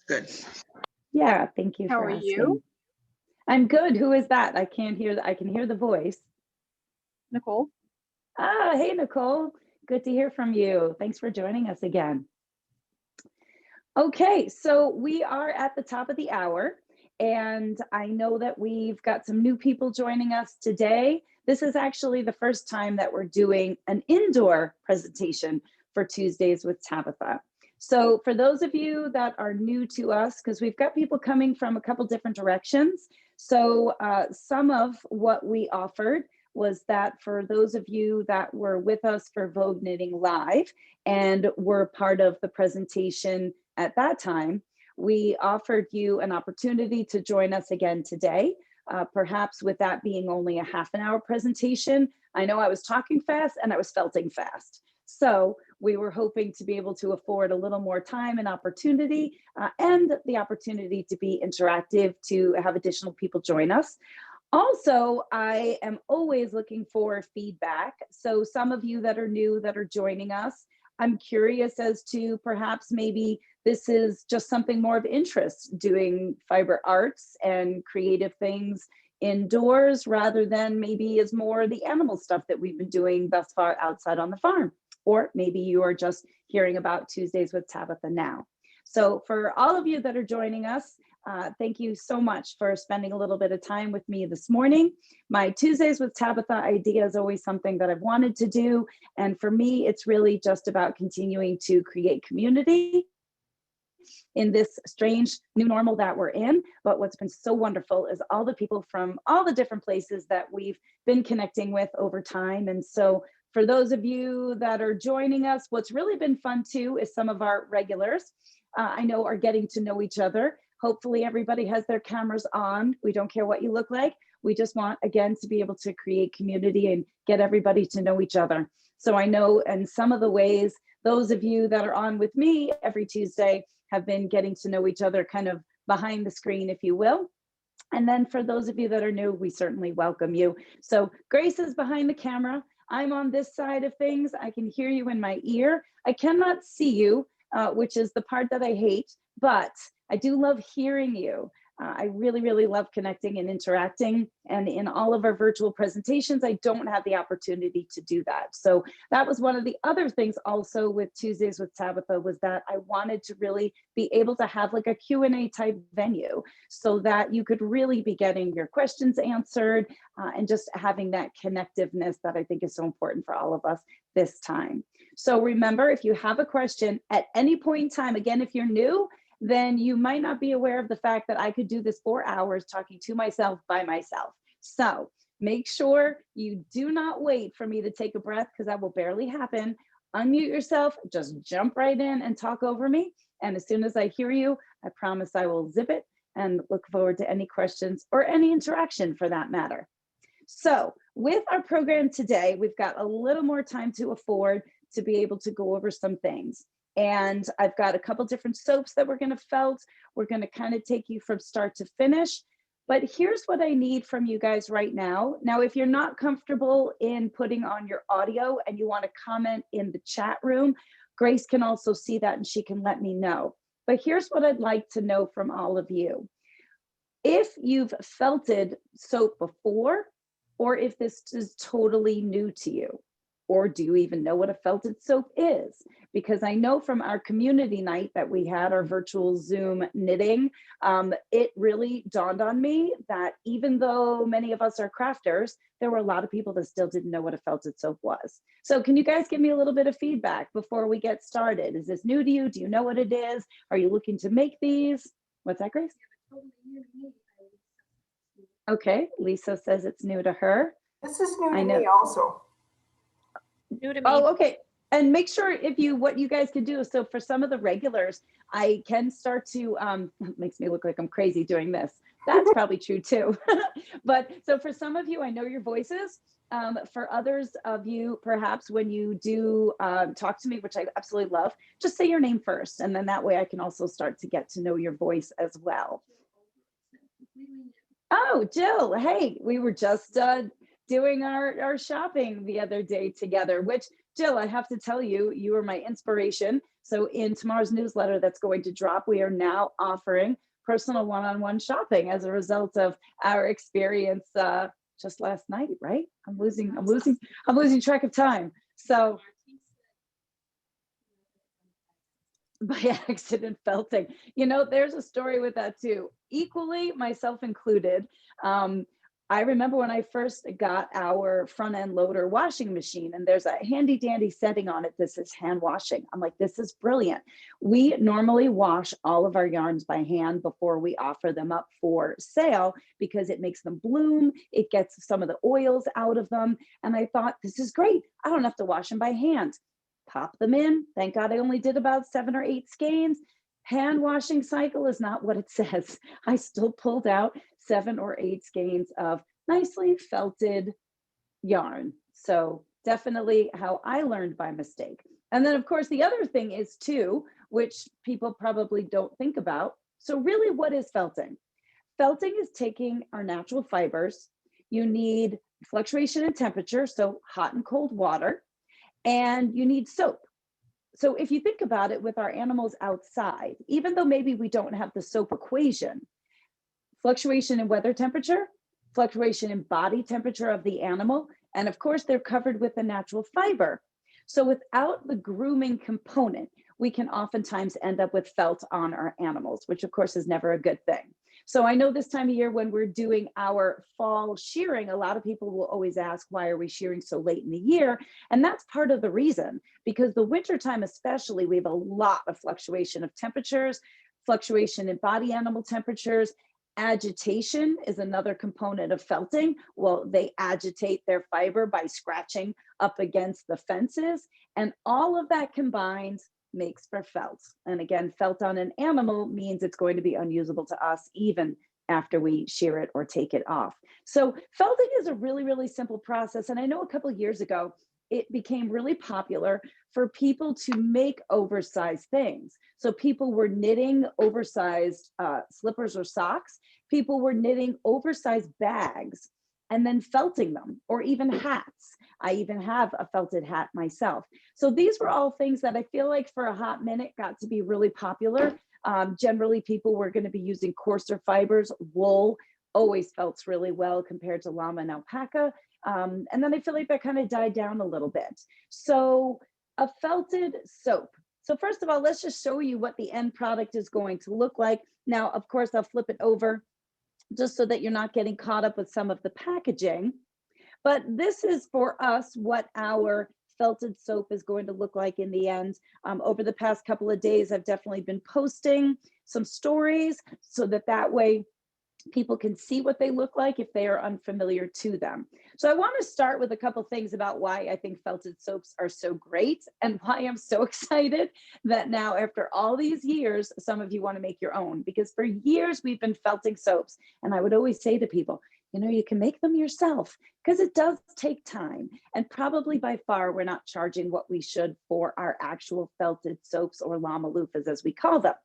Good. Yeah, thank you How for are asking. you? I'm good. Who is that? I can't hear. I can hear the voice. Nicole? Ah, hey, Nicole. Good to hear from you. Thanks for joining us again. Okay, so we are at the top of the hour, and I know that we've got some new people joining us today. This is actually the first time that we're doing an indoor presentation for Tuesdays with Tabbethia. So for those of you that are new to us, because we've got people coming from a couple different directions, so some of what we offered was that for those of you that were with us for Vogue Knitting Live and were part of the presentation at that time, we offered you an opportunity to join us again today, perhaps with that being only a half an hour presentation. I know I was talking fast and I was felting fast. So we were hoping to be able to afford a little more time and opportunity and the opportunity to be interactive, to have additional people join us. Also, I am always looking for feedback. So some of you that are new that are joining us, I'm curious as to perhaps maybe this is just something more of interest, doing fiber arts and creative things indoors rather than maybe is more the animal stuff that we've been doing thus far outside on the farm. Or maybe you are just hearing about Tuesdays with Tabbethia now. So for all of you that are joining us, thank you so much for spending a little bit of time with me this morning. My Tuesdays with Tabbethia idea is always something that I've wanted to do. And for me, it's really just about continuing to create community in this strange new normal that we're in. But what's been so wonderful is all the people from all the different places that we've been connecting with over time. And so for those of you that are joining us, what's really been fun too is some of our regulars I know are getting to know each other. Hopefully everybody has their cameras on. We don't care what you look like. We just want, again, to be able to create community and get everybody to know each other. So I know in some of the ways, those of you that are on with me every Tuesday have been getting to know each other kind of behind the screen, if you will. And then for those of you that are new, we certainly welcome you. So Grace is behind the camera. I'm on this side of things. I can hear you in my ear. I cannot see you, which is the part that I hate, but I do love hearing you. I really, really love connecting and interacting. And in all of our virtual presentations, I don't have the opportunity to do that. So that was one of the other things also with Tuesdays with Tabbethia, was that I wanted to really be able to have like a Q&A type venue so that you could really be getting your questions answered and just having that connectiveness that I think is so important for all of us this time. So remember, if you have a question at any point in time, again, if you're new, then you might not be aware of the fact that I could do this 4 hours talking to myself by myself. So make sure you do not wait for me to take a breath, because that will barely happen. Unmute yourself, just jump right in and talk over me. And as soon as I hear you, I promise I will zip it and look forward to any questions or any interaction for that matter. So with our program today, we've got a little more time to afford to be able to go over some things. And I've got a couple different soaps that we're going to felt. We're going to kind of take you from start to finish. But here's what I need from you guys right now. Now, if you're not comfortable in putting on your audio and you want to comment in the chat room, Grace can also see that and she can let me know. But here's what I'd like to know from all of you. If you've felted soap before, or if this is totally new to you, or do you even know what a felted soap is? Because I know from our community night that we had, our virtual Zoom knitting, it really dawned on me that even though many of us are crafters, there were a lot of people that still didn't know what a felted soap was. So can you guys give me a little bit of feedback before we get started? Is this new to you? Do you know what it is? Are you looking to make these? What's that, Grace? Okay, Lisa says it's new to her. This is new to me also. New to me. Oh, okay. And make sure if you, what you guys can do. So for some of the regulars, I can start to, makes me look like I'm crazy doing this. That's probably true too. But so for some of you, I know your voices. For others of you, perhaps when you do talk to me, which I absolutely love, just say your name first. And then that way I can also start to get to know your voice as well. Oh, Jill, hey, we were just doing our shopping the other day together, which, Jill, I have to tell you, you were my inspiration So in tomorrow's newsletter that's going to drop, we are now offering personal one-on-one shopping as a result of our experience just last night, right? I'm losing track of time. So by accident felting. There's a story with that too. Equally, myself included. I remember when I first got our front end loader washing machine, and there's a handy dandy setting on it that says hand washing. I'm like, this is brilliant. We normally wash all of our yarns by hand before we offer them up for sale because it makes them bloom. It gets some of the oils out of them. And I thought, this is great. I don't have to wash them by hand. Pop them in. Thank God I only did about 7 or 8 skeins. Hand washing cycle is not what it says. I still pulled out 7 or 8 skeins of nicely felted yarn. So definitely how I learned by mistake. And then of course, the other thing is too, which people probably don't think about. So really, what is felting? Felting is taking our natural fibers. You need fluctuation in temperature, so hot and cold water, and you need soap. So if you think about it with our animals outside, even though maybe we don't have the soap equation, fluctuation in weather temperature, fluctuation in body temperature of the animal, and of course they're covered with a natural fiber. So without the grooming component, we can oftentimes end up with felt on our animals, which of course is never a good thing. So I know this time of year when we're doing our fall shearing, a lot of people will always ask, why are we shearing so late in the year? And that's part of the reason, because the wintertime especially, we have a lot of fluctuation of temperatures, fluctuation in body animal temperatures. Agitation is another component of felting. Well, they agitate their fiber by scratching up against the fences, and all of that combined makes for felt. And again, felt on an animal means it's going to be unusable to us even after we shear it or take it off. So felting is a really, really simple process. And I know a couple of years ago, it became really popular for people to make oversized things. So people were knitting oversized slippers or socks. People were knitting oversized bags and then felting them, or even hats. I even have a felted hat myself. So these were all things that I feel like for a hot minute got to be really popular. Generally, people were going to be using coarser fibers. Wool always felts really well compared to llama and alpaca. And then I feel like that kind of died down a little bit. So a felted soap. So first of all, let's just show you what the end product is going to look like. Now, of course, I'll flip it over just so that you're not getting caught up with some of the packaging. But this is for us what our felted soap is going to look like in the end. Over the past couple of days, I've definitely been posting some stories so that way people can see what they look like if they are unfamiliar to them. So I want to start with a couple things about why I think felted soaps are so great and why I'm so excited that now after all these years, some of you want to make your own, because for years we've been felting soaps. And I would always say to people, you can make them yourself because it does take time. And probably by far, we're not charging what we should for our actual felted soaps or llama loofahs, as we call them.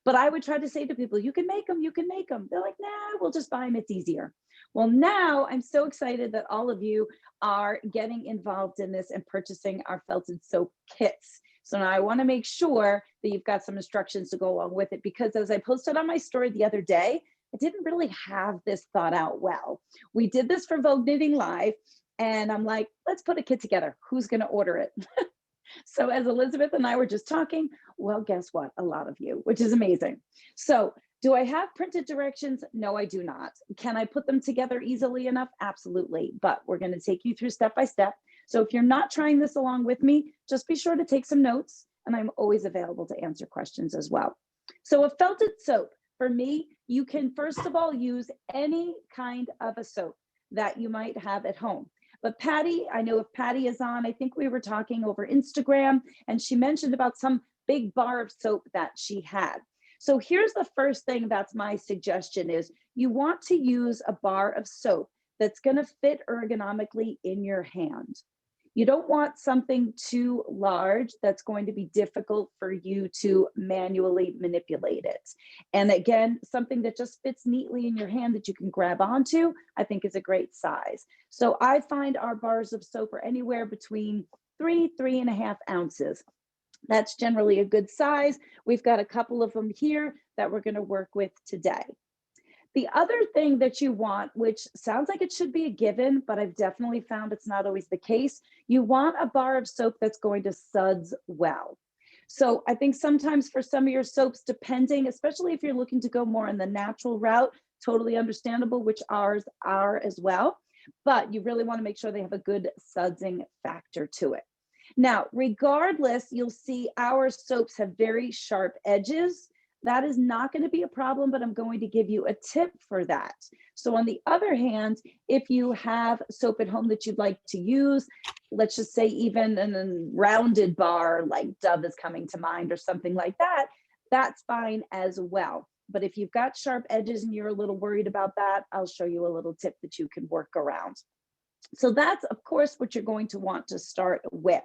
But I would try to say to people, you can make them, you can make them. They're like, nah, we'll just buy them. It's easier. Well, now I'm so excited that all of you are getting involved in this and purchasing our felted soap kits. So now I want to make sure that you've got some instructions to go along with it, because as I posted on my story the other day, I didn't really have this thought out well. We did this for Vogue Knitting Live, and I'm like, let's put a kit together. Who's going to order it? So as Elizabeth and I were just talking, well, guess what? A lot of you, which is amazing. So do I have printed directions? No, I do not. Can I put them together easily enough? Absolutely. But we're going to take you through step by step. So if you're not trying this along with me, just be sure to take some notes, and I'm always available to answer questions as well. So a felted soap, for me, you can first of all use any kind of a soap that you might have at home. But Patty, I know if Patty is on, I think we were talking over Instagram, and she mentioned about some big bar of soap that she had. So here's the first thing that's my suggestion is you want to use a bar of soap that's going to fit ergonomically in your hand. You don't want something too large that's going to be difficult for you to manually manipulate it. And again, something that just fits neatly in your hand that you can grab onto, I think is a great size. So I find our bars of soap are anywhere between 3.5 ounces. That's generally a good size. We've got a couple of them here that we're going to work with today. The other thing that you want, which sounds like it should be a given, but I've definitely found it's not always the case, you want a bar of soap that's going to suds well. So I think sometimes for some of your soaps, depending, especially if you're looking to go more in the natural route, totally understandable, which ours are as well, but you really want to make sure they have a good sudsing factor to it. Now, regardless, you'll see our soaps have very sharp edges. That is not going to be a problem, but I'm going to give you a tip for that. So on the other hand, if you have soap at home that you'd like to use, let's just say even a rounded bar like Dove is coming to mind or something like that, that's fine as well. But if you've got sharp edges and you're a little worried about that, I'll show you a little tip that you can work around. So that's, of course, what you're going to want to start with.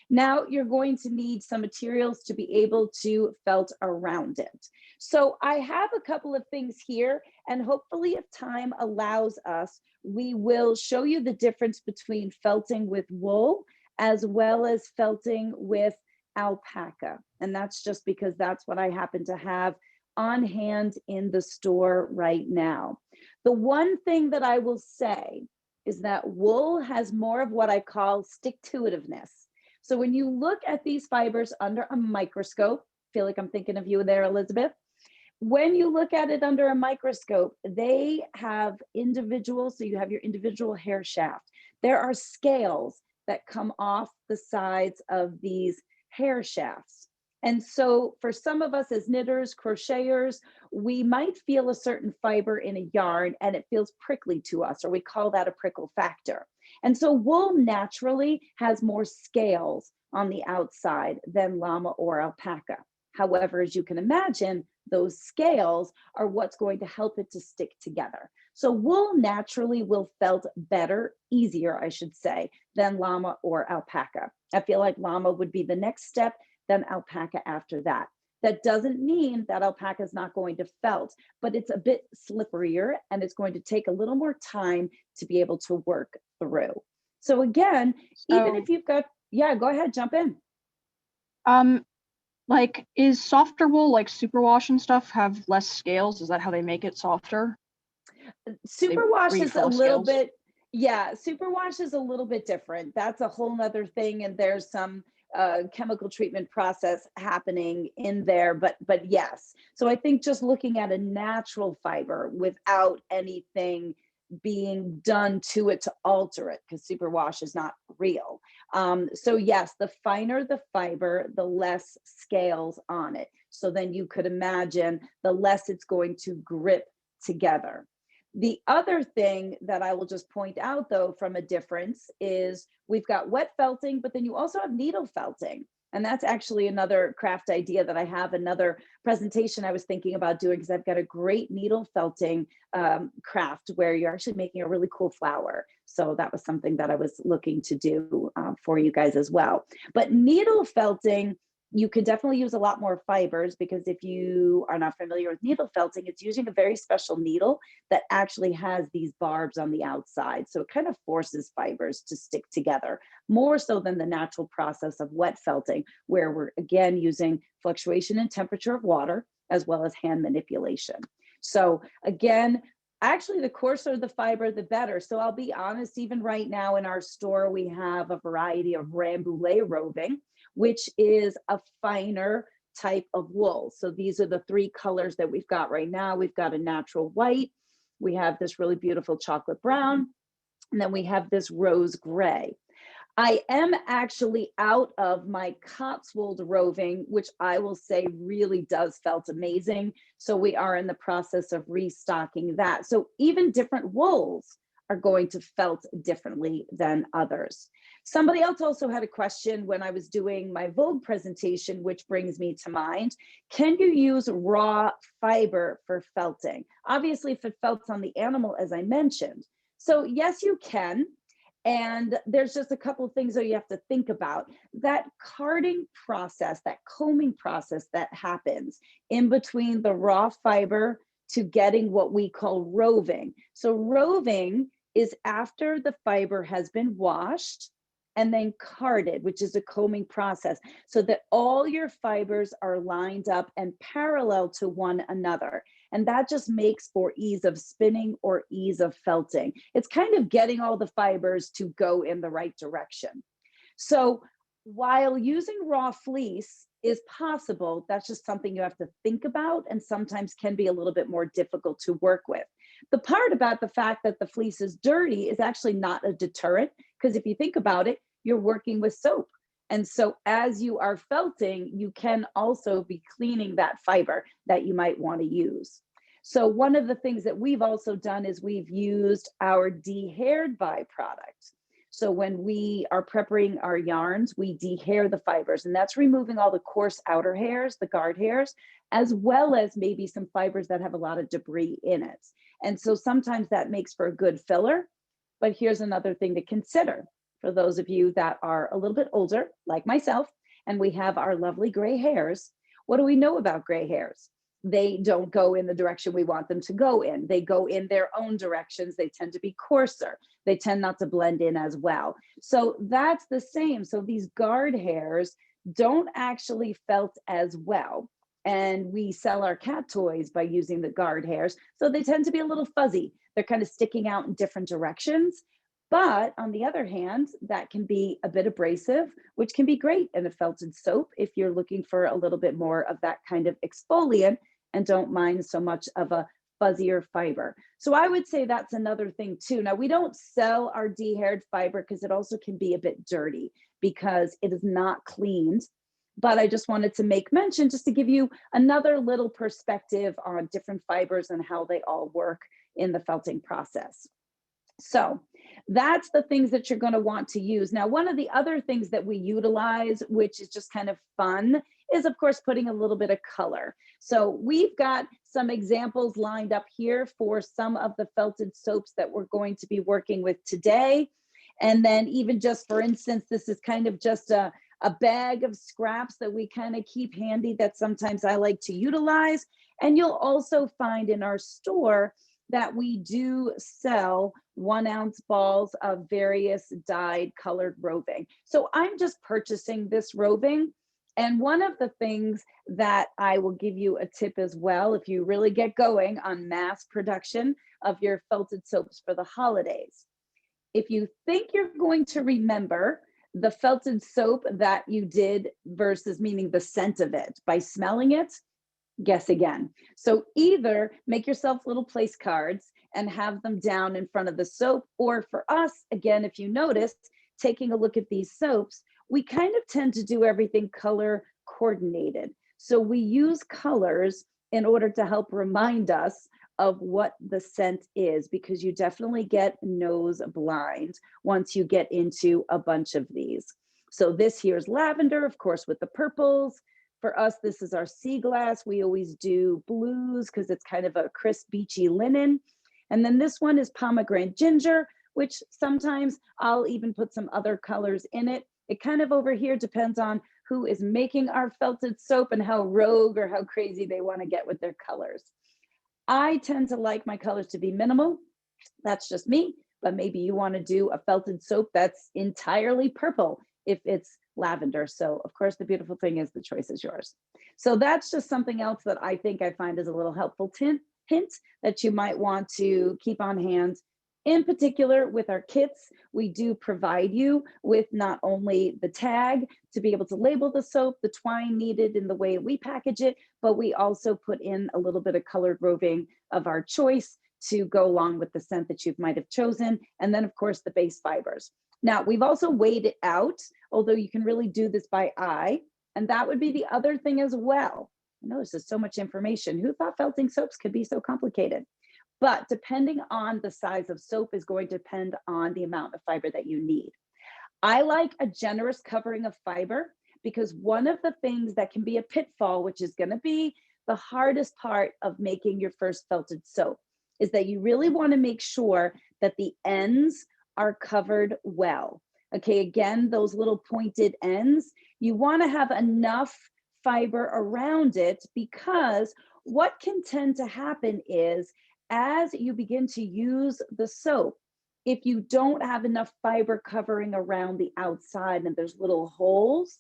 Now you're going to need some materials to be able to felt around it. So I have a couple of things here, and hopefully if time allows us, we will show you the difference between felting with wool as well as felting with alpaca. And that's just because that's what I happen to have on hand in the store right now. The one thing that I will say is that wool has more of what I call stick-to-itiveness. So when you look at these fibers under a microscope, I feel like I'm thinking of you there, Elizabeth. When you look at it under a microscope, they have individual, so you have your individual hair shaft. There are scales that come off the sides of these hair shafts. And so for some of us as knitters, crocheters, we might feel a certain fiber in a yarn and it feels prickly to us, or we call that a prickle factor. And so wool naturally has more scales on the outside than llama or alpaca. However, as you can imagine, those scales are what's going to help it to stick together. So wool naturally will felt better, easier, I should say, than llama or alpaca. I feel like llama would be the next step, then alpaca after that. That doesn't mean that alpaca is not going to felt, but it's a bit slipperier and it's going to take a little more time to be able to work through. So again, even if you've got, yeah, go ahead, jump in. Like, is softer wool, like superwash and stuff, have less scales? Is that how they make it softer? Superwash is a little scales? bit, yeah, superwash is a little bit different. That's a whole nother thing. And there's some chemical treatment process happening in there, but yes. So I think just looking at a natural fiber without anything being done to it to alter it, because superwash is not real. So yes, the finer the fiber, the less scales on it. So then you could imagine the less it's going to grip together. The other thing that I will just point out though from a difference is we've got wet felting, but then you also have needle felting. And that's actually another craft idea that I have, another presentation I was thinking about doing, because I've got a great needle felting craft where you're actually making a really cool flower. So that was something that I was looking to do for you guys as well. But needle felting, you can definitely use a lot more fibers, because if you are not familiar with needle felting, it's using a very special needle that actually has these barbs on the outside. So it kind of forces fibers to stick together more so than the natural process of wet felting, where we're again using fluctuation in temperature of water as well as hand manipulation. So again, actually the coarser the fiber, the better. So I'll be honest, even right now in our store, we have a variety of Rambouillet roving, which is a finer type of wool. So these are the three colors that we've got right now. We've got a natural white, we have this really beautiful chocolate brown, and then we have this rose gray. I am actually out of my Cotswold roving, which I will say really does felt amazing. So we are in the process of restocking that. So even different wools are going to felt differently than others. Somebody else also had a question when I was doing my Vogue presentation, which brings me to mind. Can you use raw fiber for felting? Obviously, if it felts on the animal, as I mentioned. So yes, you can. And there's just a couple of things that you have to think about. That carding process, that combing process that happens in between the raw fiber to getting what we call roving. So roving is after the fiber has been washed and then carded, which is a combing process, so that all your fibers are lined up and parallel to one another. And that just makes for ease of spinning or ease of felting. It's kind of getting all the fibers to go in the right direction. So while using raw fleece is possible, that's just something you have to think about and sometimes can be a little bit more difficult to work with. The part about the fact that the fleece is dirty is actually not a deterrent, because if you think about it, you're working with soap. And so as you are felting, you can also be cleaning that fiber that you might want to use. So one of the things that we've also done is we've used our de-haired byproduct. So when we are preparing our yarns, we de-hair the fibers, and that's removing all the coarse outer hairs, the guard hairs, as well as maybe some fibers that have a lot of debris in it. And so sometimes that makes for a good filler. But here's another thing to consider for those of you that are a little bit older, like myself, and we have our lovely gray hairs. What do we know about gray hairs? They don't go in the direction we want them to go in. They go in their own directions. They tend to be coarser. They tend not to blend in as well. So that's the same. So these guard hairs don't actually felt as well. And we sell our cat toys by using the guard hairs. So they tend to be a little fuzzy. They're kind of sticking out in different directions. But on the other hand, that can be a bit abrasive, which can be great in a felted soap if you're looking for a little bit more of that kind of exfoliant and don't mind so much of a fuzzier fiber. So I would say that's another thing too. Now, we don't sell our de-haired fiber because it also can be a bit dirty because it is not cleaned. But I just wanted to make mention just to give you another little perspective on different fibers and how they all work in the felting process. So that's the things that you're going to want to use. Now, one of the other things that we utilize, which is just kind of fun, is of course putting a little bit of color. So we've got some examples lined up here for some of the felted soaps that we're going to be working with today. And then even just for instance, this is kind of just a bag of scraps that we kind of keep handy that sometimes I like to utilize. And you'll also find in our store that we do sell 1 ounce balls of various dyed colored roving. So I'm just purchasing this roving. And one of the things that I will give you a tip as well, if you really get going on mass production of your felted soaps for the holidays, if you think you're going to remember the felted soap that you did versus meaning the scent of it by smelling it, guess again. So either make yourself little place cards and have them down in front of the soap, or for us, again, if you notice, taking a look at these soaps, we kind of tend to do everything color coordinated. So we use colors in order to help remind us of what the scent is, because you definitely get nose blind once you get into a bunch of these. So this here's lavender, of course, with the purples. For us, this is our sea glass. We always do blues because it's kind of a crisp, beachy linen. And then this one is pomegranate ginger, which sometimes I'll even put some other colors in it. It kind of over here depends on who is making our felted soap and how rogue or how crazy they want to get with their colors. I tend to like my colors to be minimal. That's just me, but maybe you want to do a felted soap that's entirely purple if it's lavender. So of course, the beautiful thing is the choice is yours. So that's just something else that I think I find is a little helpful hint that you might want to keep on hand. In particular, with our kits, we do provide you with not only the tag to be able to label the soap, the twine needed in the way we package it, but we also put in a little bit of colored roving of our choice to go along with the scent that you might have chosen. And then of course the base fibers. Now we've also weighed it out, although you can really do this by eye. And that would be the other thing as well. I know this is so much information. Who thought felting soaps could be so complicated? But depending on the size of soap is going to depend on the amount of fiber that you need. I like a generous covering of fiber because one of the things that can be a pitfall, which is going to be the hardest part of making your first felted soap, is that you really want to make sure that the ends are covered well. Okay, again, those little pointed ends, you want to have enough fiber around it, because what can tend to happen is as you begin to use the soap, if you don't have enough fiber covering around the outside and there's little holes,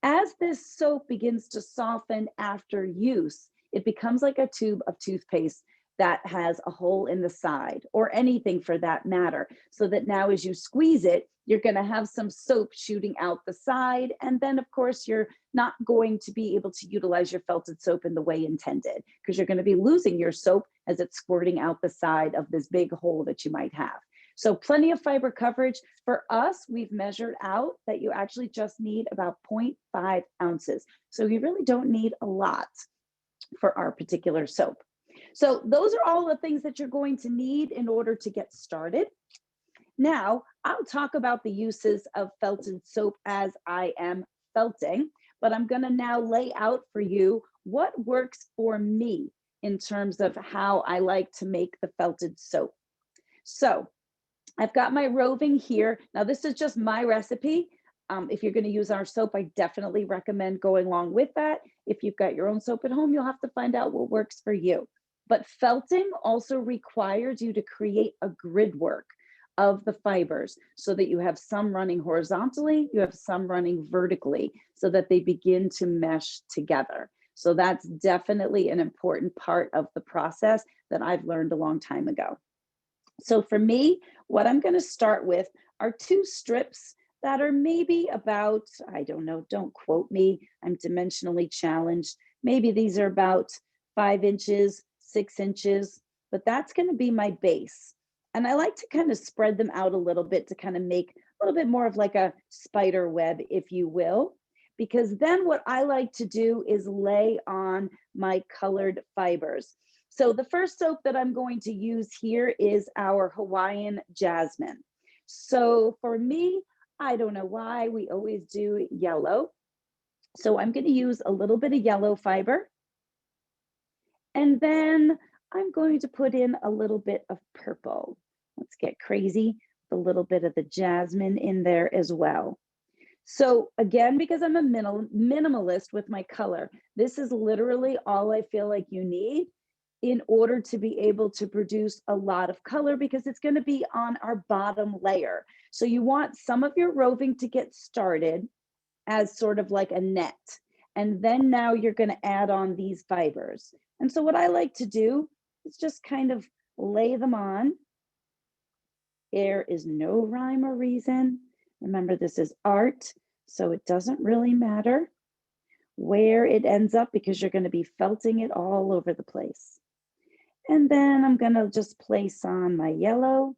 as this soap begins to soften after use, it becomes like a tube of toothpaste that has a hole in the side, or anything for that matter. So that now as you squeeze it, you're going to have some soap shooting out the side. And then, of course, you're not going to be able to utilize your felted soap in the way intended, because you're going to be losing your soap as it's squirting out the side of this big hole that you might have. So plenty of fiber coverage. For us, we've measured out that you actually just need about 0.5 ounces. So you really don't need a lot for our particular soap. So those are all the things that you're going to need in order to get started. Now, I'll talk about the uses of felted soap as I am felting, but I'm going to now lay out for you what works for me in terms of how I like to make the felted soap. So I've got my roving here. Now, this is just my recipe. If you're going to use our soap, I definitely recommend going along with that. If you've got your own soap at home, you'll have to find out what works for you. But felting also requires you to create a grid work of the fibers so that you have some running horizontally, you have some running vertically, so that they begin to mesh together. So that's definitely an important part of the process that I've learned a long time ago. So for me, what I'm going to start with are 2 strips that are maybe about, I don't know, don't quote me, I'm dimensionally challenged. Maybe these are about 5 inches, 6 inches, but that's going to be my base. And I like to kind of spread them out a little bit to kind of make a little bit more of like a spider web, if you will, because then what I like to do is lay on my colored fibers. So the first soap that I'm going to use here is our Hawaiian Jasmine. So for me, I don't know why we always do yellow. So I'm going to use a little bit of yellow fiber. And then I'm going to put in a little bit of purple. Let's get crazy, a little bit of the jasmine in there as well. So again, because I'm a minimalist with my color, this is literally all I feel like you need in order to be able to produce a lot of color, because it's going to be on our bottom layer. So you want some of your roving to get started as sort of like a net. And then now you're going to add on these fibers. And so what I like to do is just kind of lay them on. There is no rhyme or reason. Remember, this is art, so it doesn't really matter where it ends up, because you're going to be felting it all over the place. And then I'm going to just place on my yellow.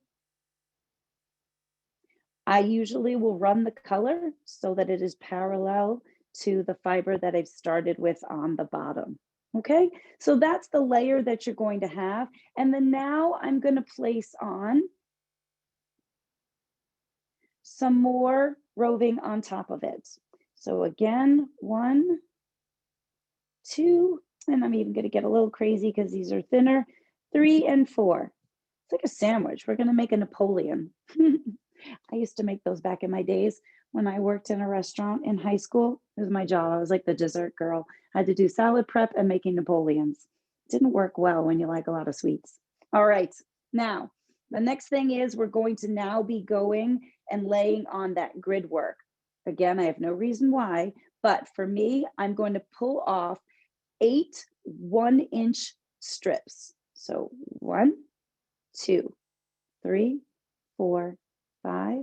I usually will run the color so that it is parallel to the fiber that I've started with on the bottom. Okay, so that's the layer that you're going to have. And then now I'm going to place on some more roving on top of it. So again, 1, 2, and I'm even going to get a little crazy because these are thinner, 3 and 4. It's like a sandwich. We're going to make a Napoleon. I used to make those back in my days when I worked in a restaurant in high school. It was my job. I was like the dessert girl. I had to do salad prep and making Napoleons. It didn't work well when you like a lot of sweets. All right, now the next thing is we're going to now be going and laying on that grid work. Again, I have no reason why, but for me, I'm going to pull off 8 1-inch strips. So 1, 2, 3, 4, 5,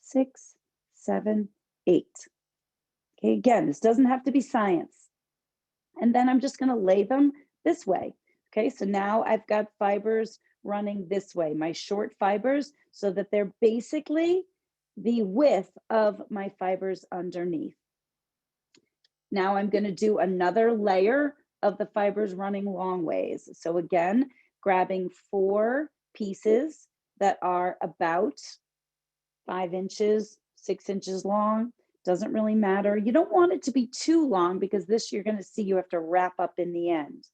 6, 7, 8. Okay, again, this doesn't have to be science. And then I'm just going to lay them this way. Okay, so now I've got fibers running this way, my short fibers, so that they're basically the width of my fibers underneath. Now I'm going to do another layer of the fibers running long ways. So again, grabbing 4 pieces that are about 5 inches, 6 inches long. Doesn't really matter. You don't want it to be too long, because this you're going to see you have to wrap up in the end.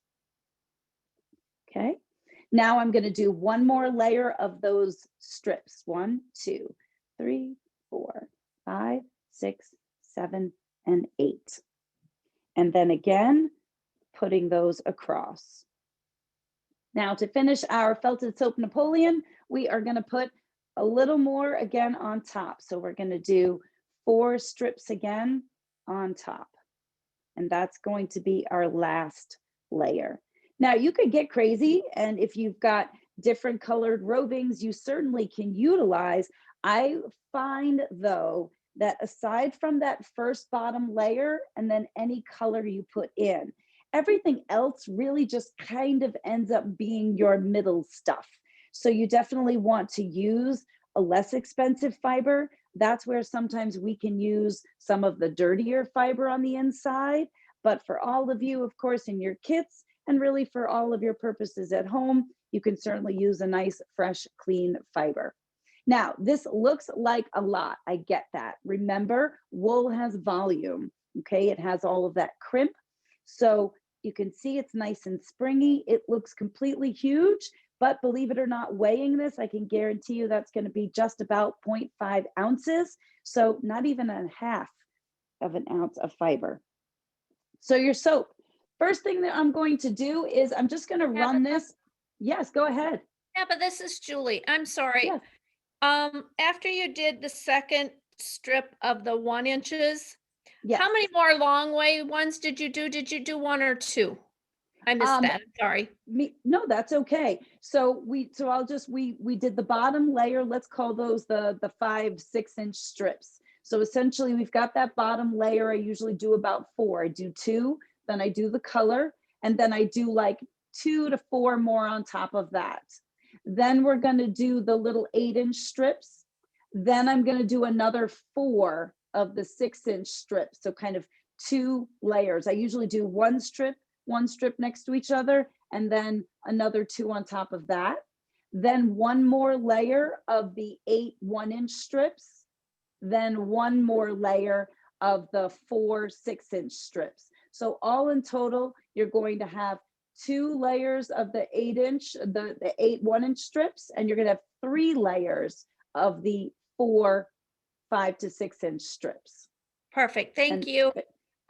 Okay. Now I'm going to do one more layer of those strips. 1, 2, 3, 4, 5, 6, 7, and 8. And then again, putting those across. Now to finish our felted soap Napoleon, we are going to put a little more again on top. So we're going to do 4 strips again on top. And that's going to be our last layer. Now you could get crazy, and if you've got different colored rovings, you certainly can utilize. I find though that aside from that first bottom layer and then any color you put in, everything else really just kind of ends up being your middle stuff. So you definitely want to use a less expensive fiber. That's where sometimes we can use some of the dirtier fiber on the inside. But for all of you, of course, in your kits, and really for all of your purposes at home, you can certainly use a nice, fresh, clean fiber. Now, this looks like a lot. I get that. Remember, wool has volume, okay? It has all of that crimp. So you can see it's nice and springy. It looks completely huge, but believe it or not, weighing this, I can guarantee you that's going to be just about 0.5 ounces. So not even a half of an ounce of fiber. So your soap, first thing that I'm going to do is I'm just going to run this. Yes, go ahead. Yeah, but this is Julie. I'm sorry. Yes. After you did the second strip of the 1 inches, Yes. how many more long way ones did you do? Did you do 1 or 2? I missed that. Sorry. No, that's okay. So we did the bottom layer. Let's call those the 5-6 inch strips. So essentially we've got that bottom layer. I usually do about 4. I do 2, then I do the color, and then I do like 2 to 4 more on top of that. Then we're going to do the little 8-inch strips. Then I'm going to do another 4 of the 6-inch strips. So kind of 2 layers. I usually do 1 strip next to each other, and then another 2 on top of that. Then 1 more layer of the 8 1-inch strips. Then 1 more layer of the 4 6-inch strips. So all in total, you're going to have 2 layers of the 8-inch, the 8 1-inch strips, and you're going to have 3 layers of the 4 5 to 6-inch strips. Perfect. Thank you.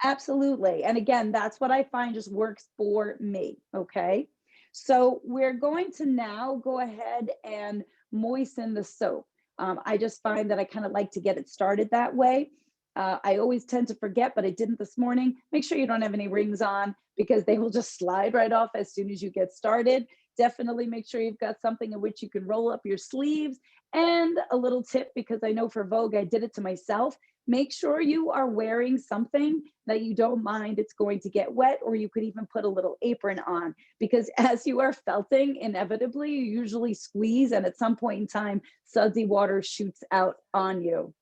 Absolutely. And again, that's what I find just works for me. Okay. So we're going to now go ahead and moisten the soap. I just find that I kind of like to get it started that way. I always tend to forget, but I didn't this morning. Make sure you don't have any rings on because they will just slide right off as soon as you get started. Definitely make sure you've got something in which you can roll up your sleeves. And a little tip, because I know for Vogue, I did it to myself. Make sure you are wearing something that you don't mind it's going to get wet, or you could even put a little apron on, because as you are felting, inevitably, you usually squeeze, and at some point in time, sudsy water shoots out on you.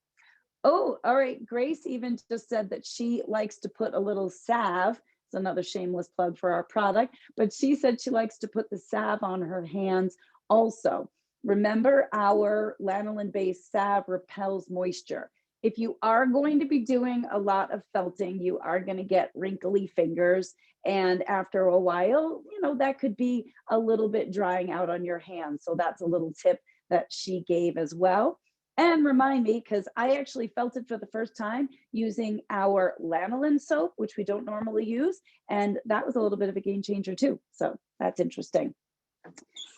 Oh, all right. Grace even just said that she likes to put a little salve. It's another shameless plug for our product, but she said she likes to put the salve on her hands also. Remember, our lanolin-based salve repels moisture. If you are going to be doing a lot of felting, you are going to get wrinkly fingers. And after a while, that could be a little bit drying out on your hands. So that's a little tip that she gave as well. And remind me, because I actually felted for the first time using our lanolin soap, which we don't normally use. And that was a little bit of a game changer too. So that's interesting.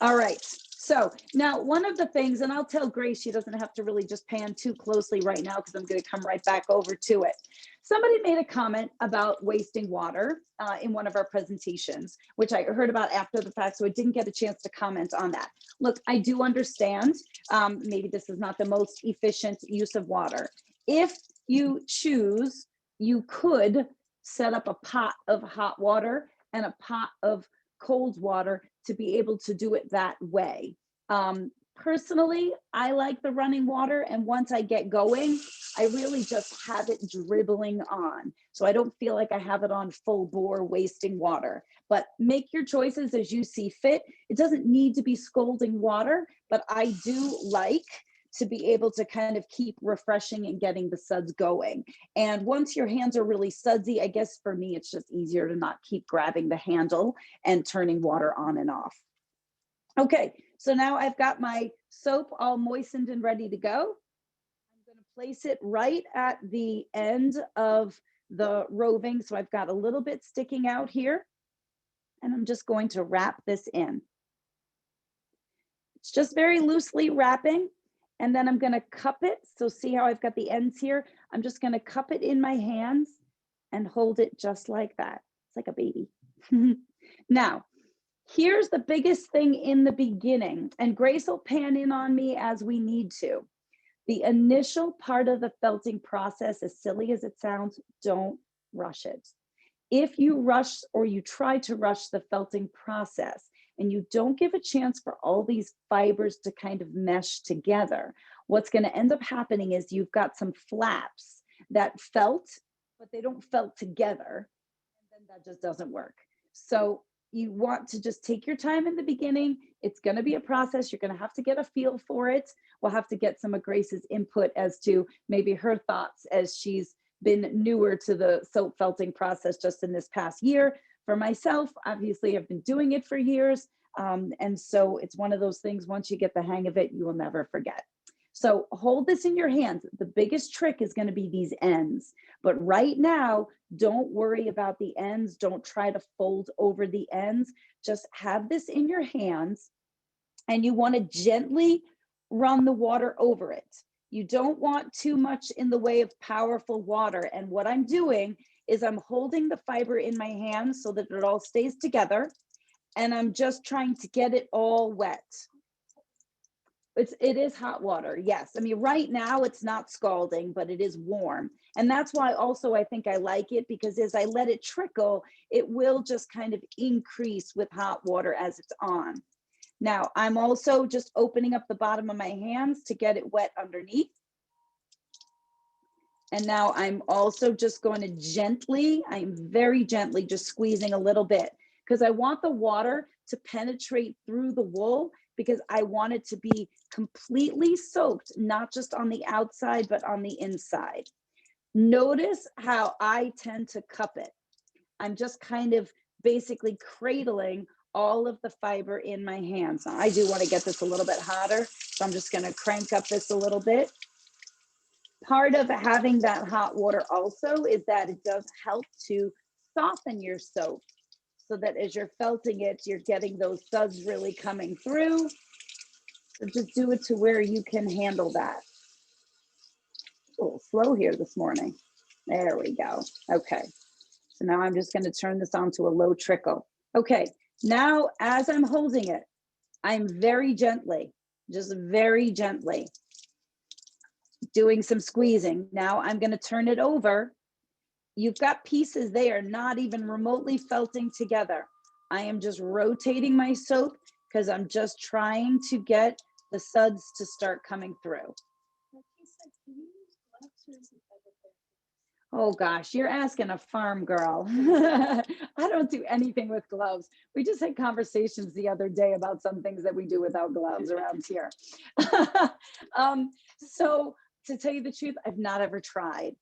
All right. So now one of the things, and I'll tell Grace she doesn't have to really just pan too closely right now because I'm going to come right back over to it. Somebody made a comment about wasting water in one of our presentations, which I heard about after the fact, so I didn't get a chance to comment on that. Look, I do understand maybe this is not the most efficient use of water. If you choose, you could set up a pot of hot water and a pot of cold water to be able to do it that way. Personally, I like the running water, and once I get going, I really just have it dribbling on. So I don't feel like I have it on full bore wasting water. But make your choices as you see fit. It doesn't need to be scalding water, but I do like to be able to kind of keep refreshing and getting the suds going. And once your hands are really sudsy, I guess for me, it's just easier to not keep grabbing the handle and turning water on and off. Okay, so now I've got my soap all moistened and ready to go. I'm going to place it right at the end of the roving. So I've got a little bit sticking out here, and I'm just going to wrap this in. It's just very loosely wrapping. And then I'm gonna cup it. So see how I've got the ends here? I'm just gonna cup it in my hands and hold it just like that. It's like a baby. Now, here's the biggest thing in the beginning, and Grace will pan in on me as we need to. The initial part of the felting process, as silly as it sounds, don't rush it. If you rush or you try to rush the felting process and you don't give a chance for all these fibers to kind of mesh together, what's going to end up happening is you've got some flaps that felt, but they don't felt together. And then that just doesn't work. So you want to just take your time in the beginning. It's going to be a process. You're going to have to get a feel for it. We'll have to get some of Grace's input as to maybe her thoughts as she's been newer to the soap felting process just in this past year. For myself, obviously, I've been doing it for years. And so it's one of those things, once you get the hang of it, you will never forget. So hold this in your hands. The biggest trick is going to be these ends. But right now, don't worry about the ends. Don't try to fold over the ends. Just have this in your hands, and you want to gently run the water over it. You don't want too much in the way of powerful water. And what I'm doing is I'm holding the fiber in my hands so that it all stays together. And I'm just trying to get it all wet. It is hot water, yes. I mean, right now it's not scalding, but it is warm. And that's why also I think I like it, because as I let it trickle, it will just kind of increase with hot water as it's on. Now, I'm also just opening up the bottom of my hands to get it wet underneath. And now I'm also just going to gently, I'm very gently just squeezing a little bit, because I want the water to penetrate through the wool, because I want it to be completely soaked, not just on the outside, but on the inside. Notice how I tend to cup it. I'm just kind of basically cradling all of the fiber in my hands. Now, I do want to get this a little bit hotter, so I'm just going to crank up this a little bit. Part of having that hot water also is that it does help to soften your soap, so that as you're felting it, you're getting those suds really coming through. So just do it to where you can handle that. A little slow here this morning. There we go. Okay. So now I'm just going to turn this on to a low trickle. Okay. Now, as I'm holding it, I'm very gently, just very gently doing some squeezing. Now I'm going to turn it over. You've got pieces there not even remotely felting together. I am just rotating my soap because I'm just trying to get the suds to start coming through. Oh gosh, you're asking a farm girl. I don't do anything with gloves. We just had conversations the other day about some things that we do without gloves around here. So to tell you the truth, I've not ever tried.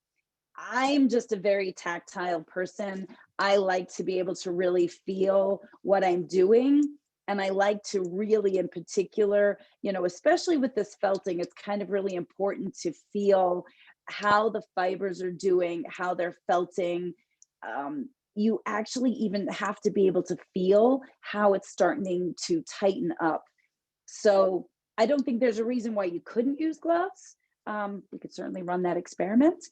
I'm just a very tactile person. I like to be able to really feel what I'm doing. And I like to really, in particular, you know, especially with this felting, it's kind of really important to feel how the fibers are doing, how they're felting. You actually even have to be able to feel how it's starting to tighten up. So I don't think there's a reason why you couldn't use gloves. We could certainly run that experiment.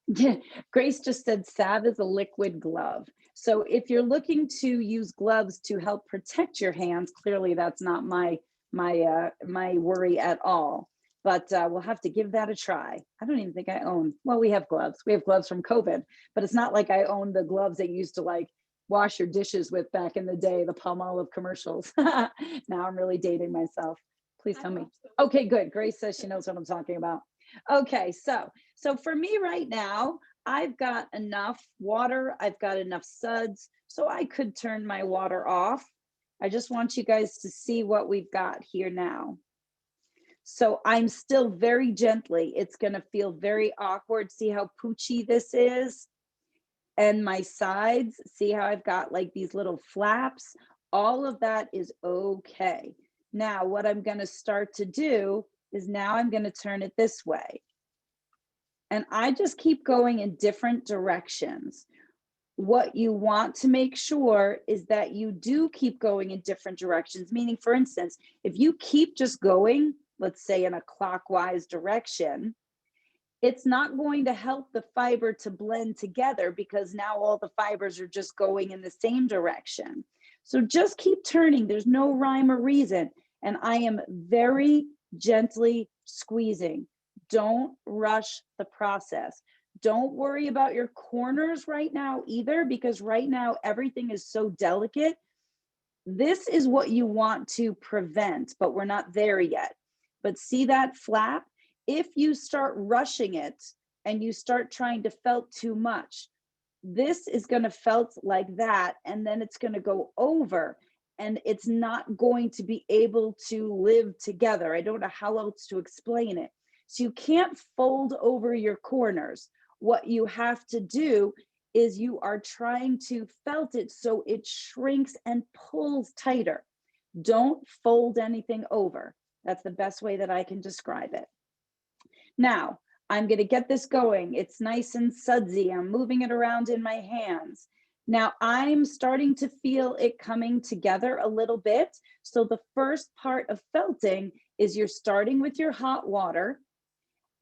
Yeah, Grace just said salve is a liquid glove. So if you're looking to use gloves to help protect your hands, clearly that's not my worry at all. But we'll have to give that a try. I don't even think I own, well, we have gloves. We have gloves from COVID, but it's not like I own the gloves that you used to like wash your dishes with back in the day, the Palmolive commercials. Now I'm really dating myself. Please tell me. Okay, good. Grace says she knows what I'm talking about. Okay, so for me right now, I've got enough water. I've got enough suds, so I could turn my water off. I just want you guys to see what we've got here now. So I'm still very gently. It's going to feel very awkward. See how poochy this is? And my sides, see how I've got like these little flaps? All of that is okay. Now, what I'm going to start to do is now I'm going to turn it this way. And I just keep going in different directions. What you want to make sure is that you do keep going in different directions. Meaning, for instance, if you keep just going let's say in a clockwise direction, it's not going to help the fiber to blend together because now all the fibers are just going in the same direction. So just keep turning. There's no rhyme or reason. And I am very gently squeezing. Don't rush the process. Don't worry about your corners right now either, because right now everything is so delicate. This is what you want to prevent, but we're not there yet. But see that flap? If you start rushing it and you start trying to felt too much, this is going to felt like that, and then it's going to go over, and it's not going to be able to live together. I don't know how else to explain it. So you can't fold over your corners. What you have to do is you are trying to felt it so it shrinks and pulls tighter. Don't fold anything over. That's the best way that I can describe it. Now, I'm going to get this going. It's nice and sudsy. I'm moving it around in my hands. Now I'm starting to feel it coming together a little bit. So the first part of felting is you're starting with your hot water,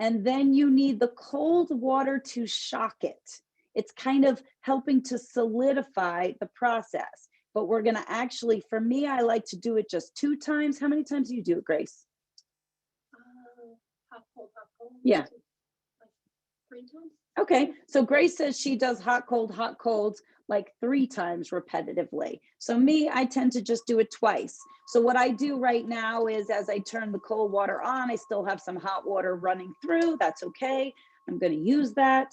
and then you need the cold water to shock it. It's kind of helping to solidify the process. But we're going to actually, for me, I like to do it just 2 times. How many times do you do it, Grace? Hot, cold, hot, cold. Yeah. Like 3 times. Okay, so Grace says she does hot, colds like 3 times repetitively. So me, I tend to just do it twice. So what I do right now is as I turn the cold water on, I still have some hot water running through. That's okay. I'm going to use that.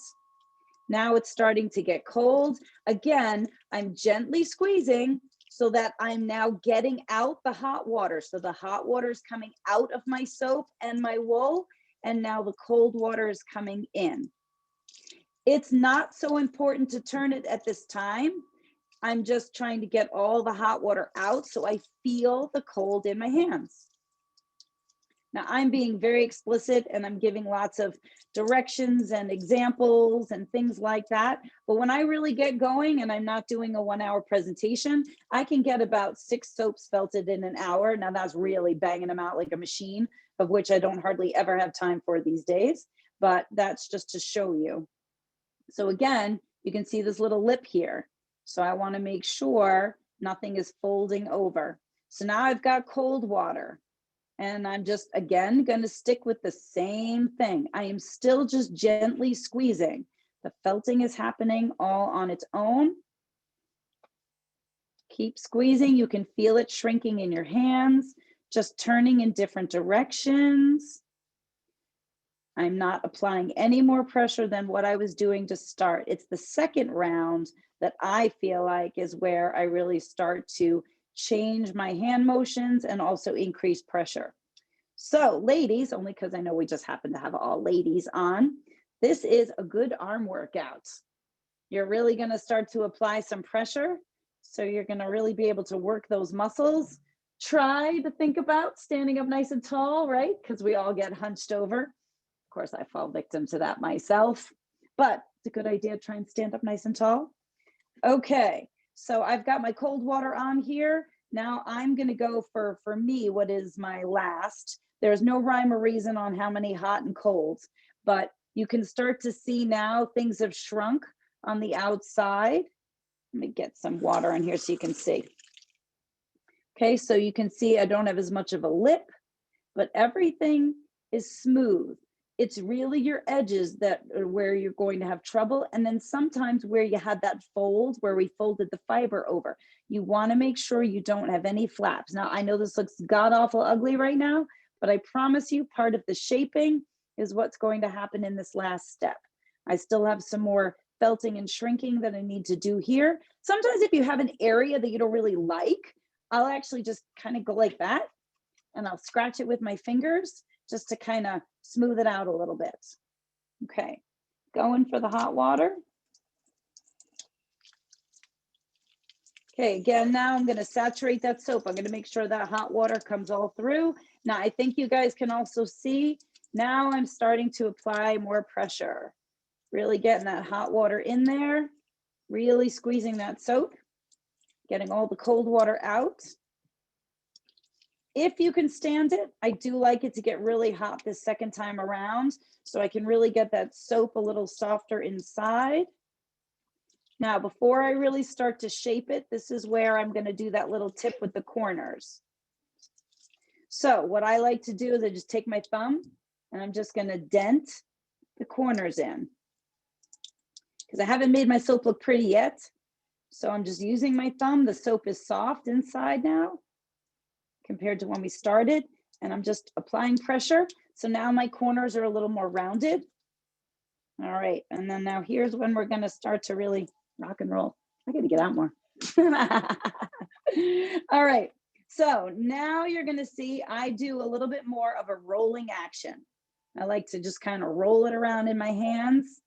Now it's starting to get cold. Again, I'm gently squeezing so that I'm now getting out the hot water. So the hot water is coming out of my soap and my wool, and now the cold water is coming in. It's not so important to turn it at this time. I'm just trying to get all the hot water out so I feel the cold in my hands. Now I'm being very explicit and I'm giving lots of directions and examples and things like that. But when I really get going and I'm not doing a 1-hour presentation, I can get about 6 soaps felted in an hour. Now that's really banging them out like a machine, of which I don't hardly ever have time for these days, but that's just to show you. So again, you can see this little lip here. So I want to make sure nothing is folding over. So now I've got cold water. And I'm just, again, going to stick with the same thing. I am still just gently squeezing. The felting is happening all on its own. Keep squeezing. You can feel it shrinking in your hands, just turning in different directions. I'm not applying any more pressure than what I was doing to start. It's the second round that I feel like is where I really start to change my hand motions and also increase pressure. So ladies, only because I know we just happen to have all ladies on, this is a good arm workout. You're really going to start to apply some pressure. So you're going to really be able to work those muscles. Try to think about standing up nice and tall, right? Because we all get hunched over. Of course, I fall victim to that myself, but it's a good idea to try and stand up nice and tall. Okay, so I've got my cold water on here. Now I'm going to go for me, what is my last. There's no rhyme or reason on how many hot and colds, but you can start to see now things have shrunk on the outside. Let me get some water in here so you can see. Okay, so you can see I don't have as much of a lip, but everything is smooth. It's really your edges that are where you're going to have trouble. And then sometimes where you had that fold, where we folded the fiber over, you want to make sure you don't have any flaps. Now, I know this looks god awful ugly right now, but I promise you part of the shaping is what's going to happen in this last step. I still have some more felting and shrinking that I need to do here. Sometimes if you have an area that you don't really like, I'll actually just kind of go like that and I'll scratch it with my fingers just to kind of smooth it out a little bit. Okay, going for the hot water. Okay, again, now I'm going to saturate that soap. I'm going to make sure that hot water comes all through. Now, I think you guys can also see, now I'm starting to apply more pressure. Really getting that hot water in there, really squeezing that soap, getting all the cold water out. If you can stand it, I do like it to get really hot this second time around, so I can really get that soap a little softer inside. Now, before I really start to shape it, this is where I'm going to do that little tip with the corners. So what I like to do is I just take my thumb and I'm just going to dent the corners in, because I haven't made my soap look pretty yet. So I'm just using my thumb. The soap is soft inside now compared to when we started, and I'm just applying pressure. So now my corners are a little more rounded. All right, and then now here's when we're going to start to really rock and roll. I got to get out more. All right, so now you're going to see I do a little bit more of a rolling action. I like to just kind of roll it around in my hands.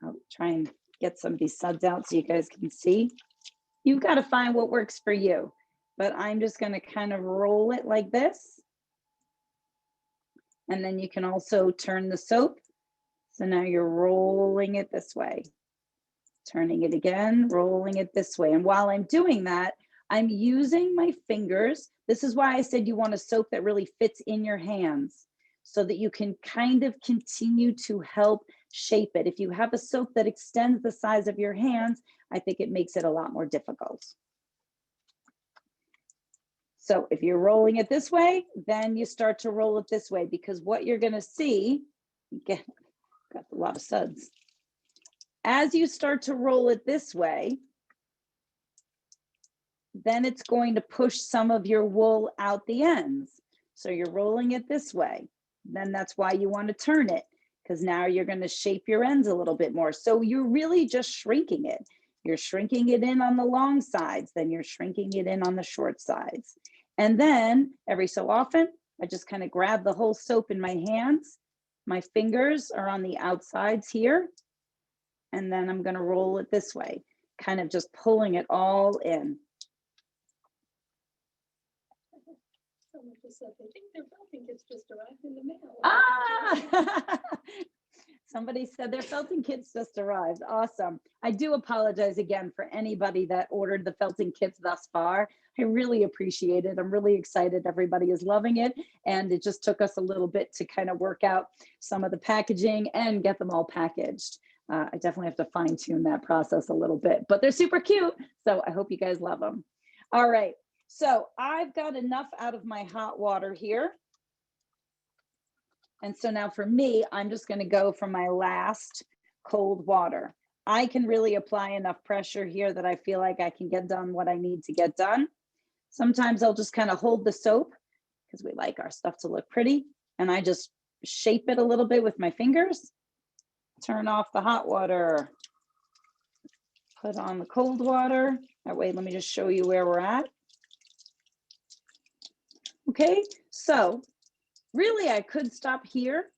I'll try and get some of these suds out so you guys can see. You've got to find what works for you, but I'm just going to kind of roll it like this. And then you can also turn the soap. So now you're rolling it this way, turning it again, rolling it this way. And while I'm doing that, I'm using my fingers. This is why I said you want a soap that really fits in your hands, so that you can kind of continue to help shape it. If you have a soap that extends the size of your hands, I think it makes it a lot more difficult. So if you're rolling it this way, then you start to roll it this way, because what you're going to see, again, got a lot of suds. As you start to roll it this way, then it's going to push some of your wool out the ends. So you're rolling it this way. Then that's why you want to turn it, because now you're going to shape your ends a little bit more. So you're really just shrinking it. You're shrinking it in on the long sides, then you're shrinking it in on the short sides. And then every so often, I just kind of grab the whole soap in my hands. My fingers are on the outsides here. And then I'm going to roll it this way, kind of just pulling it all in. Someone just said they think their felting kits just arrived in the mail. Ah! Somebody said their felting kits just arrived. Awesome. I do apologize again for anybody that ordered the felting kits thus far. I really appreciate it. I'm really excited. Everybody is loving it. And it just took us a little bit to kind of work out some of the packaging and get them all packaged. I definitely have to fine tune that process a little bit, but they're super cute. So I hope you guys love them. All right. So I've got enough out of my hot water here. And so now for me, I'm just going to go for my last cold water. I can really apply enough pressure here that I feel like I can get done what I need to get done. Sometimes I'll just kind of hold the soap, because we like our stuff to look pretty. And I just shape it a little bit with my fingers. Turn off the hot water. Put on the cold water. That way, let me just show you where we're at. Okay, so really, I could stop here.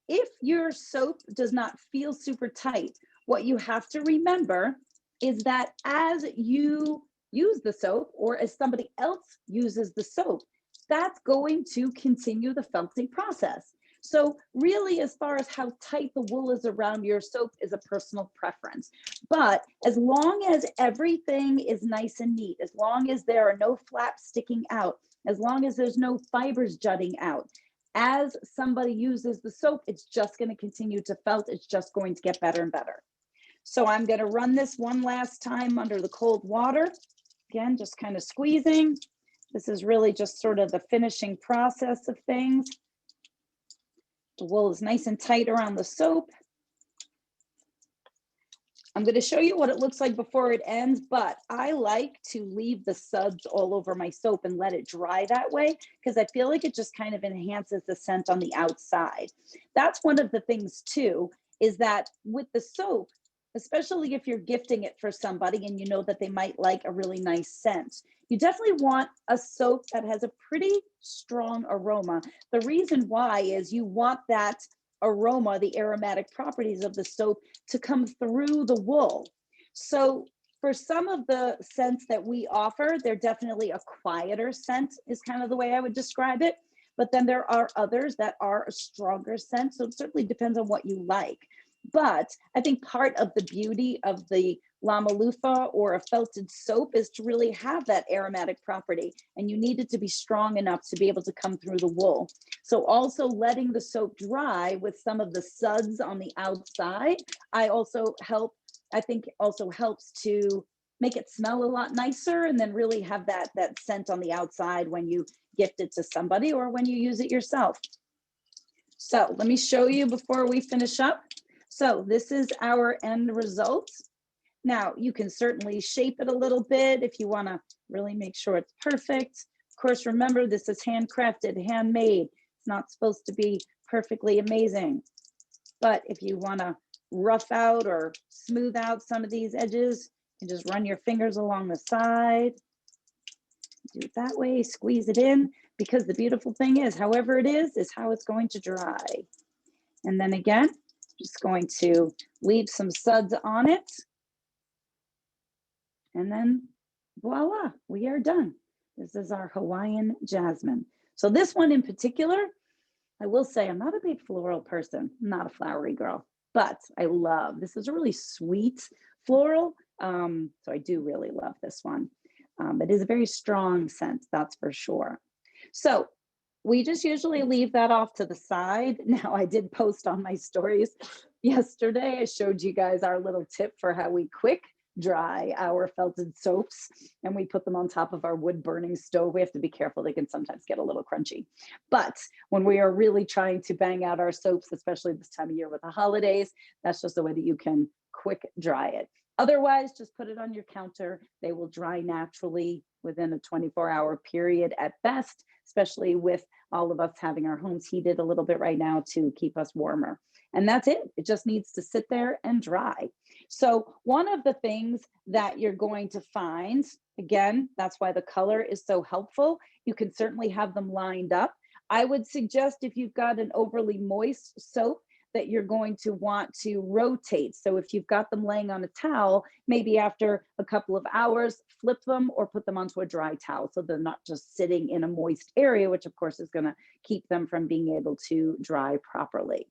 If your soap does not feel super tight, what you have to remember is that as you use the soap, or as somebody else uses the soap, that's going to continue the felting process. So really, as far as how tight the wool is around your soap is a personal preference. But as long as everything is nice and neat, as long as there are no flaps sticking out, as long as there's no fibers jutting out, as somebody uses the soap, it's just going to continue to felt. It's just going to get better and better. So I'm going to run this one last time under the cold water. Again, just kind of squeezing. This is really just sort of the finishing process of things. The wool is nice and tight around the soap. I'm going to show you what it looks like before it ends, but I like to leave the suds all over my soap and let it dry that way, because I feel like it just kind of enhances the scent on the outside. That's one of the things too, is that with the soap, especially if you're gifting it for somebody and you know that they might like a really nice scent, you definitely want a soap that has a pretty strong aroma. The reason why is you want that aroma, the aromatic properties of the soap, to come through the wool. So for some of the scents that we offer, they're definitely a quieter scent is kind of the way I would describe it. But then there are others that are a stronger scent. So it certainly depends on what you like. But I think part of the beauty of the llama loofah or a felted soap is to really have that aromatic property, and you need it to be strong enough to be able to come through the wool. So also letting the soap dry with some of the suds on the outside, I think also helps to make it smell a lot nicer, and then really have that scent on the outside when you gift it to somebody or when you use it yourself. So let me show you before we finish up. So this is our end result. Now you can certainly shape it a little bit if you want to really make sure it's perfect. Of course, remember, this is handcrafted, handmade. It's not supposed to be perfectly amazing. But if you want to rough out or smooth out some of these edges, you just run your fingers along the side. Do it that way, squeeze it in, because the beautiful thing is, however it is how it's going to dry. And then again, just going to leave some suds on it. And then voila, we are done. This is our Hawaiian jasmine. So this one in particular, I will say I'm not a big floral person, I'm not a flowery girl, but I love, this is a really sweet floral. So I do really love this one. It is a very strong scent, that's for sure. So we just usually leave that off to the side. Now, I did post on my stories yesterday. I showed you guys our little tip for how we quick dry our felted soaps, and we put them on top of our wood burning stove. We have to be careful. They can sometimes get a little crunchy. But when we are really trying to bang out our soaps, especially this time of year with the holidays, that's just the way that you can quick dry it. Otherwise, just put it on your counter. They will dry naturally within a 24-hour period at best, especially with all of us having our homes heated a little bit right now to keep us warmer. And that's it. It just needs to sit there and dry. So one of the things that you're going to find, again, that's why the color is so helpful. You can certainly have them lined up. I would suggest if you've got an overly moist soap, that you're going to want to rotate. So if you've got them laying on a towel, maybe after a couple of hours, flip them or put them onto a dry towel so they're not just sitting in a moist area, which of course is going to keep them from being able to dry properly.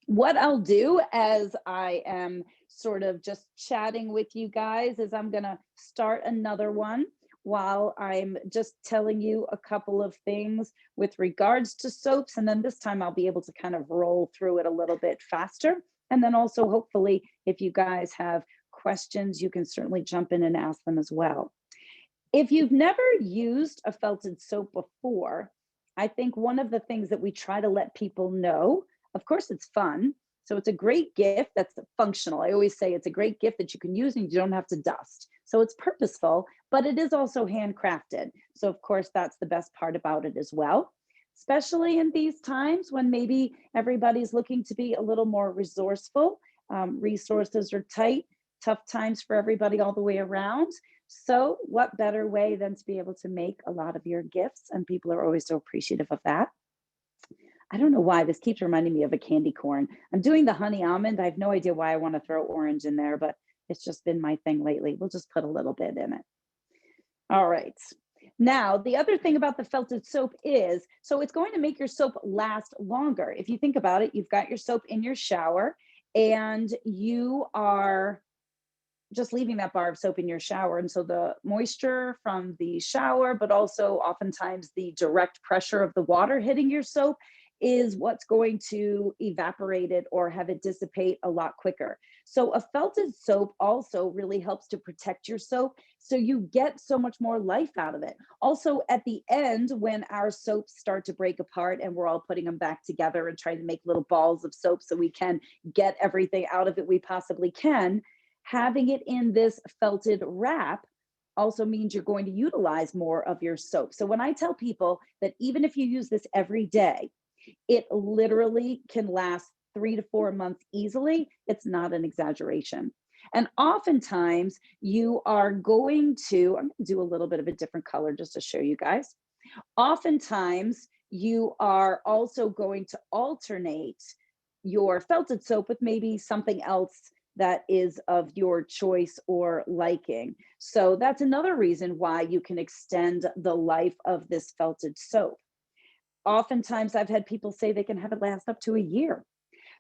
What I'll do as I am sort of just chatting with you guys is I'm going to start another one while I'm just telling you a couple of things with regards to soaps. And then this time I'll be able to kind of roll through it a little bit faster. And then also, hopefully, if you guys have questions, you can certainly jump in and ask them as well. If you've never used a felted soap before, I think one of the things that we try to let people know, of course, it's fun. So it's a great gift that's functional. I always say it's a great gift that you can use and you don't have to dust. So it's purposeful, but it is also handcrafted. So of course, that's the best part about it as well, especially in these times when maybe everybody's looking to be a little more resourceful. Resources are tight, tough times for everybody all the way around. So what better way than to be able to make a lot of your gifts? And people are always so appreciative of that. I don't know why this keeps reminding me of a candy corn. I'm doing the honey almond. I have no idea why I want to throw orange in there, but it's just been my thing lately. We'll just put a little bit in it. All right. Now, the other thing about the felted soap is, so it's going to make your soap last longer. If you think about it, you've got your soap in your shower and you are just leaving that bar of soap in your shower. And so the moisture from the shower, but also oftentimes the direct pressure of the water hitting your soap is what's going to evaporate it or have it dissipate a lot quicker. So a felted soap also really helps to protect your soap, so you get so much more life out of it. Also, at the end, when our soaps start to break apart and we're all putting them back together and trying to make little balls of soap so we can get everything out of it we possibly can, having it in this felted wrap also means you're going to utilize more of your soap. So when I tell people that even if you use this every day, it literally can last 3 to 4 months easily, it's not an exaggeration. And oftentimes you are going to, I'm going to do a little bit of a different color just to show you guys. Oftentimes you are also going to alternate your felted soap with maybe something else that is of your choice or liking. So that's another reason why you can extend the life of this felted soap. Oftentimes I've had people say they can have it last up to a year.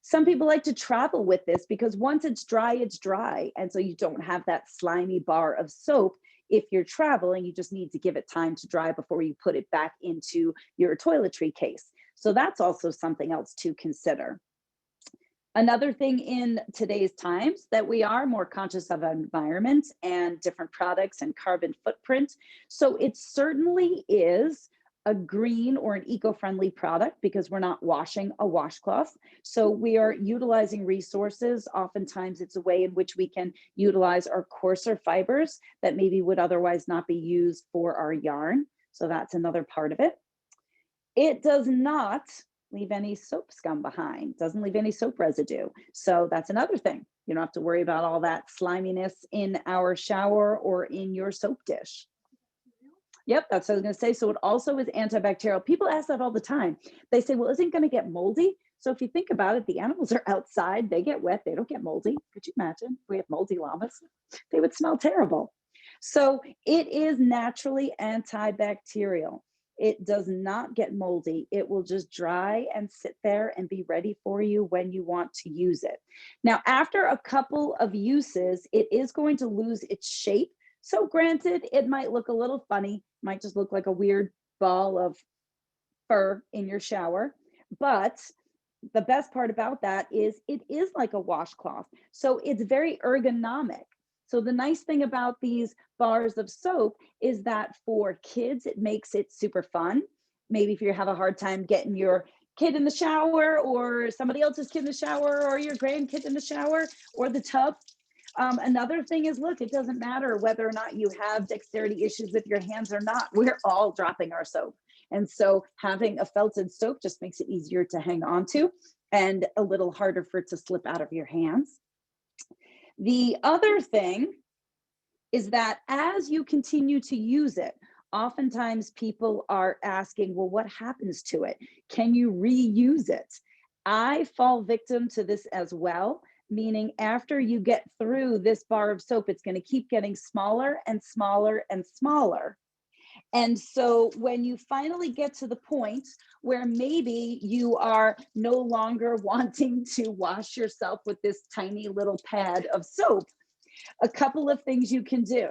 Some people like to travel with this because once it's dry, it's dry. And so you don't have that slimy bar of soap. If you're traveling, you just need to give it time to dry before you put it back into your toiletry case. So that's also something else to consider. Another thing in today's times that we are more conscious of environment and different products and carbon footprint. So it certainly is a green or an eco-friendly product because we're not washing a washcloth. So we are utilizing resources. Oftentimes it's a way in which we can utilize our coarser fibers that maybe would otherwise not be used for our yarn. So that's another part of it. It does not leave any soap scum behind, doesn't leave any soap residue. So that's another thing. You don't have to worry about all that sliminess in our shower or in your soap dish. Yep, that's what I was going to say. So it also is antibacterial. People ask that all the time. They say, well, isn't it going to get moldy? So if you think about it, the animals are outside, they get wet, they don't get moldy. Could you imagine if we have moldy llamas? They would smell terrible. So it is naturally antibacterial. It does not get moldy. It will just dry and sit there and be ready for you when you want to use it. Now, after a couple of uses, it is going to lose its shape. So granted, it might look a little funny, might just look like a weird ball of fur in your shower. But the best part about that is it is like a washcloth. So it's very ergonomic. So the nice thing about these bars of soap is that for kids, it makes it super fun. Maybe if you have a hard time getting your kid in the shower or somebody else's kid in the shower or your grandkid in the shower or the tub. Another thing is, look, it doesn't matter whether or not you have dexterity issues with your hands or not. We're all dropping our soap. And so having a felted soap just makes it easier to hang on to and a little harder for it to slip out of your hands. The other thing is that as you continue to use it, oftentimes people are asking, well, what happens to it? Can you reuse it? I fall victim to this as well, meaning after you get through this bar of soap, it's going to keep getting smaller and smaller and smaller. And so when you finally get to the point where maybe you are no longer wanting to wash yourself with this tiny little pad of soap, a couple of things you can do.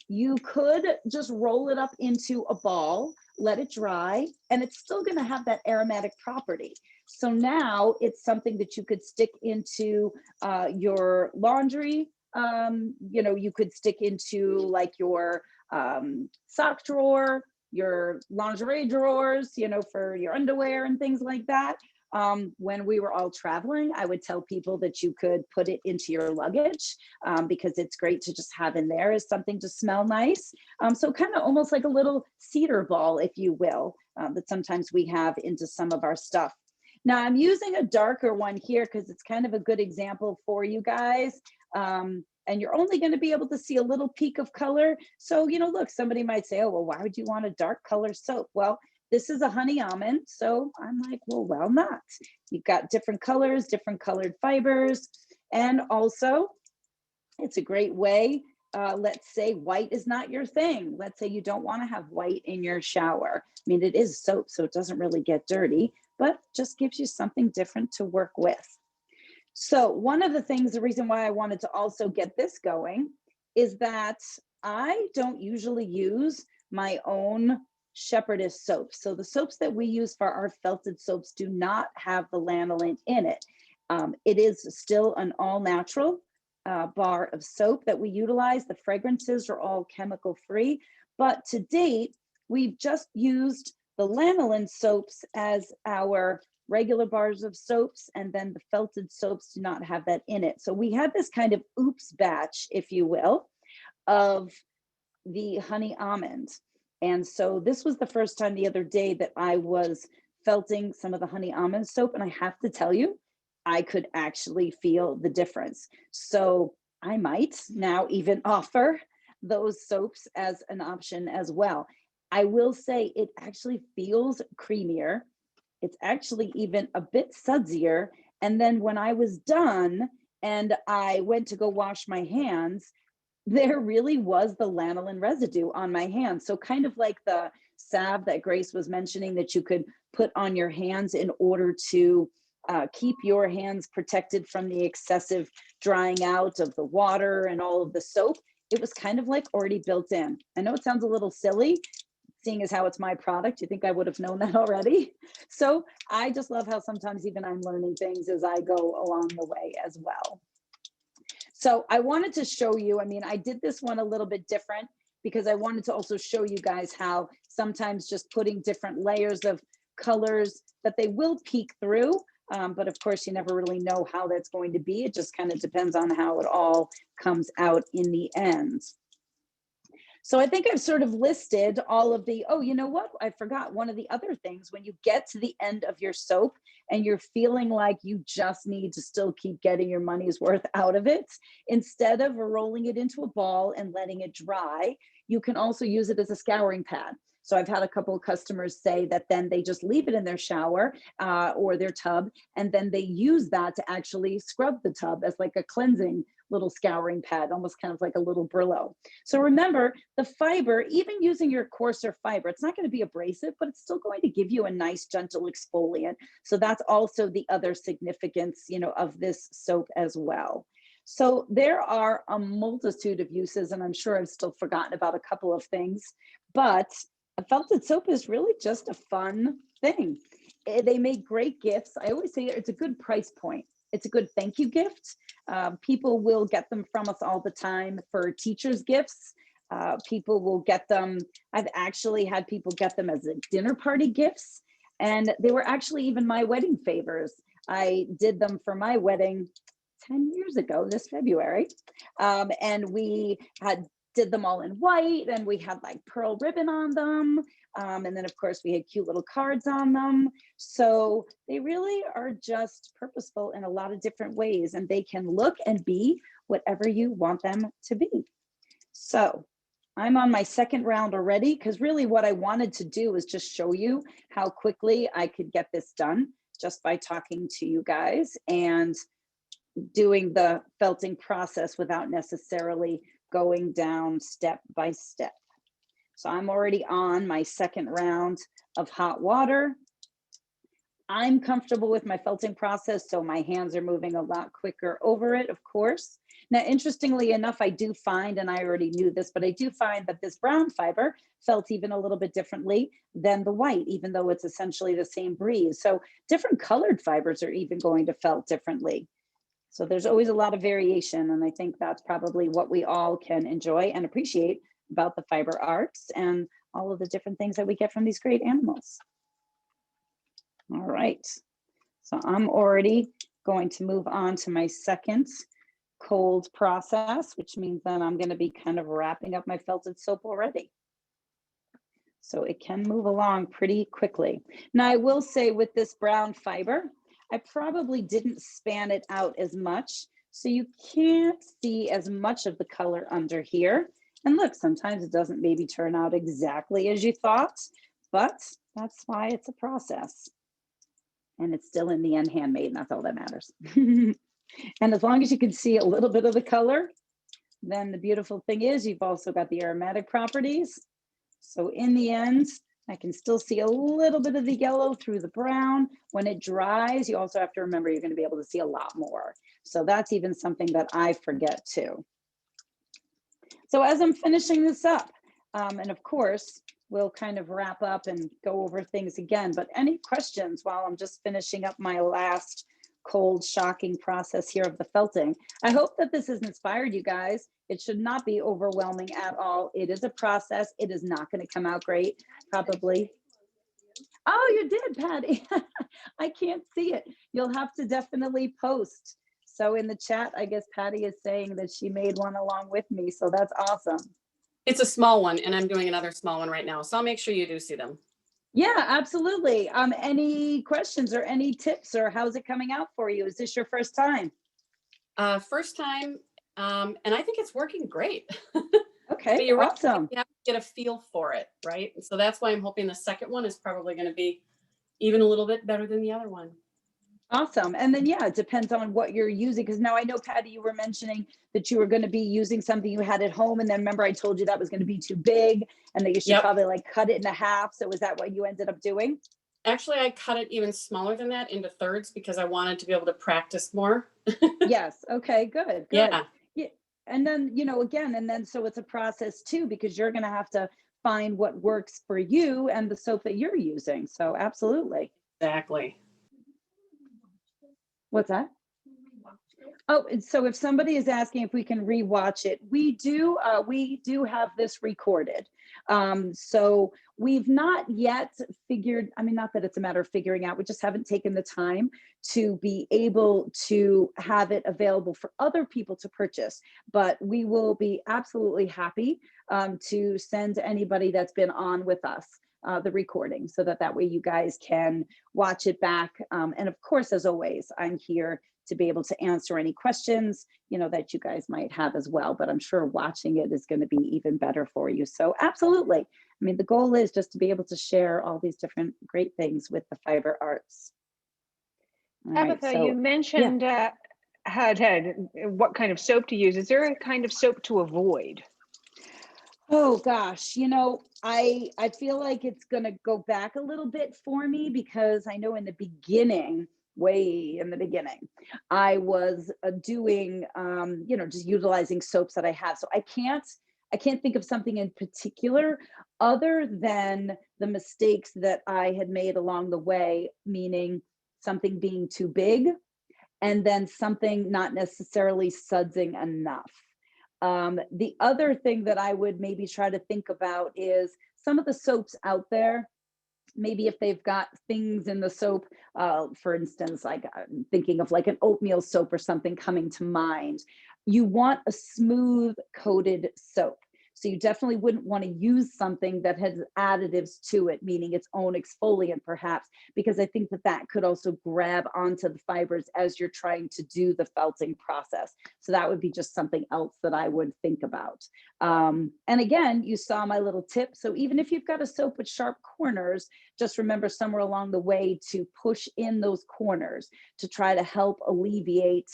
You could just roll it up into a ball, let it dry, and it's still going to have that aromatic property. So now it's something that you could stick into your laundry. You could stick into like your sock drawer, your lingerie drawers, for your underwear and things like that. When we were all traveling, I would tell people that you could put it into your luggage because it's great to just have in there as something to smell nice. So kind of almost like a little cedar ball, if you will, that sometimes we have into some of our stuff. Now I'm using a darker one here because it's kind of a good example for you guys. And you're only going to be able to see a little peak of color. So, look, somebody might say, oh, well, why would you want a dark color soap? Well, this is a honey almond. So I'm like, well, not. You've got different colors, different colored fibers. And also, it's a great way. Let's say white is not your thing. Let's say you don't want to have white in your shower. I mean, it is soap, so it doesn't really get dirty, but just gives you something different to work with. So one of the things, the reason why I wanted to also get this going is that I don't usually use my own shepherdess soaps. So the soaps that we use for our felted soaps do not have the lanolin in it. It is still an all natural bar of soap that we utilize. The fragrances are all chemical free, but to date, we've just used the lanolin soaps as our regular bars of soaps, and then the felted soaps do not have that in it. So we had this kind of oops batch, if you will, of the honey almond. And so this was the first time the other day that I was felting some of the honey almond soap. And I have to tell you, I could actually feel the difference. So I might now even offer those soaps as an option as well. I will say it actually feels creamier. It's actually even a bit sudsier. And then when I was done and I went to go wash my hands, there really was the lanolin residue on my hands. So kind of like the salve that Grace was mentioning that you could put on your hands in order to keep your hands protected from the excessive drying out of the water and all of the soap. It was kind of like already built in. I know it sounds a little silly, seeing as how it's my product. You think I would have known that already? So I just love how sometimes even I'm learning things as I go along the way as well. So I wanted to show you, I mean, I did this one a little bit different because I wanted to also show you guys how sometimes just putting different layers of colors that they will peek through. But of course, you never really know how that's going to be. It just kind of depends on how it all comes out in the end. So I think I've sort of listed all of the, oh, you know what? I forgot one of the other things. When you get to the end of your soap and you're feeling like you just need to still keep getting your money's worth out of it, instead of rolling it into a ball and letting it dry, you can also use it as a scouring pad. So I've had a couple of customers say that then they just leave it in their shower or their tub, and then they use that to actually scrub the tub as like a cleansing little scouring pad, almost kind of like a little Brillo. So remember, the fiber, even using your coarser fiber, it's not going to be abrasive, but it's still going to give you a nice gentle exfoliant. So that's also the other significance, you know, of this soap as well. So there are a multitude of uses, and I'm sure I've still forgotten about a couple of things, but a felted soap is really just a fun thing. They make great gifts. I always say it's a good price point. It's a good thank you gift. People will get them from us all the time for teachers' gifts. People will get them. I've actually had people get them as a dinner party gifts. And they were actually even my wedding favors. I did them for my wedding 10 years ago this February. And we did them all in white, and we had like pearl ribbon on them. And then of course we had cute little cards on them. So they really are just purposeful in a lot of different ways, and they can look and be whatever you want them to be. So I'm on my second round already, because really what I wanted to do is just show you how quickly I could get this done just by talking to you guys and doing the felting process without necessarily going down step by step. So I'm already on my second round of hot water. I'm comfortable with my felting process, so my hands are moving a lot quicker over it, of course. Now, interestingly enough, I do find, and I already knew this, but I do find that this brown fiber felt even a little bit differently than the white, even though it's essentially the same breeze. So different colored fibers are even going to felt differently. So there's always a lot of variation, and I think that's probably what we all can enjoy and appreciate about the fiber arts and all of the different things that we get from these great animals. All right, so I'm already going to move on to my second cold process, which means that I'm going to be kind of wrapping up my felted soap already. So it can move along pretty quickly. Now I will say with this brown fiber, I probably didn't span it out as much, so you can't see as much of the color under here. And look, sometimes it doesn't maybe turn out exactly as you thought, but that's why it's a process. And it's still in the end handmade, and that's all that matters. And as long as you can see a little bit of the color, then the beautiful thing is you've also got the aromatic properties. So in the end, I can still see a little bit of the yellow through the brown. When it dries, you also have to remember you're going to be able to see a lot more. So that's even something that I forget too. So as I'm finishing this up, and of course, we'll kind of wrap up and go over things again, but any questions while I'm just finishing up my last cold, shocking process here of the felting? I hope that this has inspired you guys. It should not be overwhelming at all. It is a process. It is not going to come out great, probably. Oh, you did, Patty. I can't see it. You'll have to definitely post. So in the chat, I guess Patty is saying that she made one along with me. So that's awesome. It's a small one, and I'm doing another small one right now. So I'll make sure you do see them. Yeah, absolutely. Any questions or any tips, or how's it coming out for you? Is this your first time? First time, and I think it's working great. Okay, but you're awesome. right, you have to get a feel for it, right? So that's why I'm hoping the second one is probably going to be even a little bit better than the other one. Awesome. And then, yeah, it depends on what you're using. Because now I know, Patty, you were mentioning that you were going to be using something you had at home. And then remember, I told you that was going to be too big and that you should probably like cut it in half. So is that what you ended up doing? Actually, I cut it even smaller than that into thirds because I wanted to be able to practice more. Yes. Okay, good, good. Yeah, Yeah. And then, again, and then so it's a process too, because you're going to have to find what works for you and the soap that you're using. So absolutely. exactly. What's that? Oh, and so if somebody is asking if we can rewatch it, we do have this recorded. So we've not yet figured, I mean, not that it's a matter of figuring out, we just haven't taken the time to be able to have it available for other people to purchase. But we will be absolutely happy to send anybody that's been on with us the recording, so that way you guys can watch it back. And of course, as always, I'm here to be able to answer any questions, that you guys might have as well. But I'm sure watching it is going to be even better for you. So absolutely. I mean, the goal is just to be able to share all these different great things with the fiber arts. All right, Tabbethia, so you mentioned had what kind of soap to use. Is there a kind of soap to avoid? oh gosh, I feel like it's going to go back a little bit for me, because I know in the beginning, way in the beginning, I was doing, just utilizing soaps that I have. So I can't think of something in particular other than the mistakes that I had made along the way, meaning something being too big and then something not necessarily sudsing enough. The other thing that I would maybe try to think about is some of the soaps out there, maybe if they've got things in the soap, for instance, like I'm thinking of like an oatmeal soap or something coming to mind, you want a smooth coated soap. So you definitely wouldn't want to use something that has additives to it, meaning its own exfoliant perhaps, because I think that could also grab onto the fibers as you're trying to do the felting process. So that would be just something else that I would think about. And again, you saw my little tip. So even if you've got a soap with sharp corners, just remember somewhere along the way to push in those corners to try to help alleviate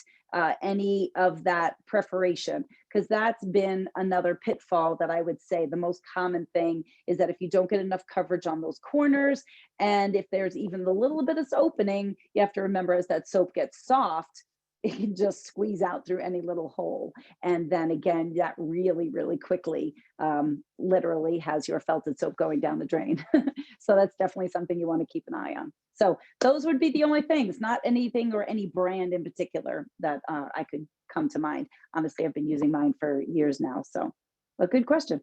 any of that perforation, because that's been another pitfall that I would say. The most common thing is that if you don't get enough coverage on those corners, and if there's even the little bit of opening, you have to remember as that soap gets soft, it can just squeeze out through any little hole. And then again, that really, really quickly, literally has your felted soap going down the drain. So that's definitely something you want to keep an eye on. So those would be the only things, not anything or any brand in particular that I could come to mind. Honestly, I've been using mine for years now. So, a good question.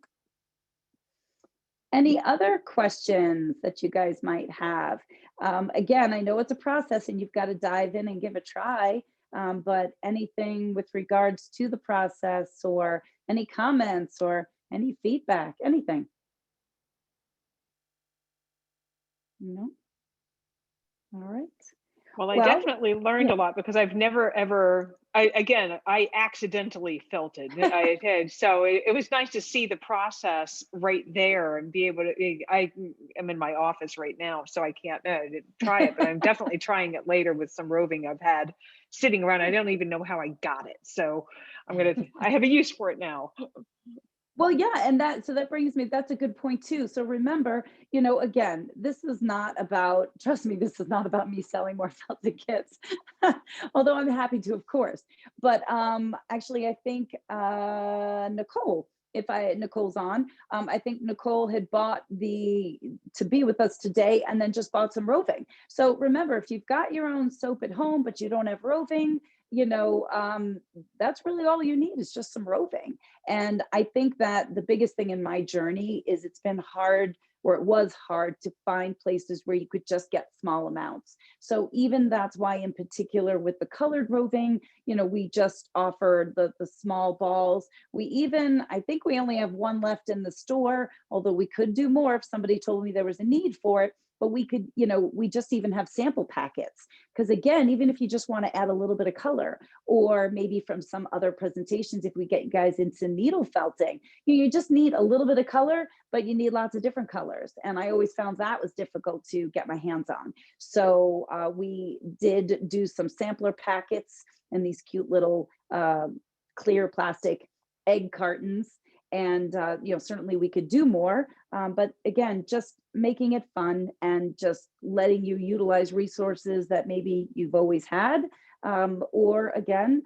Any other questions that you guys might have? Again, I know it's a process and you've got to dive in and give a try. But anything with regards to the process, or any comments or any feedback, anything? No? All right. Well, I Well, definitely learned yeah. a lot, because I've never ever, I accidentally felted. I did. So it was nice to see the process right there and be able to, I am in my office right now, so I can't try it, but I'm definitely trying it later with some roving I've had sitting around. I don't even know how I got it. So I have a use for it now. Well, yeah, and that brings me, that's a good point too. So remember, again, this is not about, trust me, this is not about me selling more felted kits, although I'm happy to, of course. But actually, I think Nicole, Nicole's on, I think Nicole had bought to be with us today, and then just bought some roving. So remember, if you've got your own soap at home, but you don't have roving, that's really all you need, is just some roving. And I think that the biggest thing in my journey is it was hard to find places where you could just get small amounts. So even that's why, in particular with the colored roving, we just offered the small balls. I think we only have one left in the store, although we could do more if somebody told me there was a need for it. But we could, we just even have sample packets. Because again, even if you just want to add a little bit of color, or maybe from some other presentations, if we get you guys into needle felting, you just need a little bit of color, but you need lots of different colors. And I always found that was difficult to get my hands on. So we did do some sampler packets and these cute little clear plastic egg cartons. And, certainly we could do more. But again, just making it fun and just letting you utilize resources that maybe you've always had. Or again,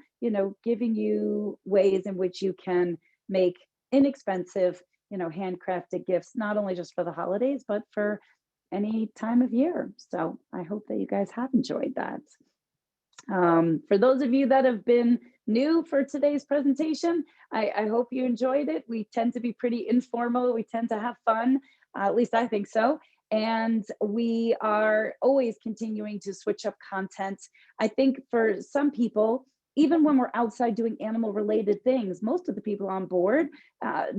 giving you ways in which you can make inexpensive, handcrafted gifts, not only just for the holidays, but for any time of year. So I hope that you guys have enjoyed that. For those of you that have been new for today's presentation, I hope you enjoyed it. We tend to be pretty informal. We tend to have fun, at least I think so. And we are always continuing to switch up content. I think for some people, even when we're outside doing animal related things, most of the people on board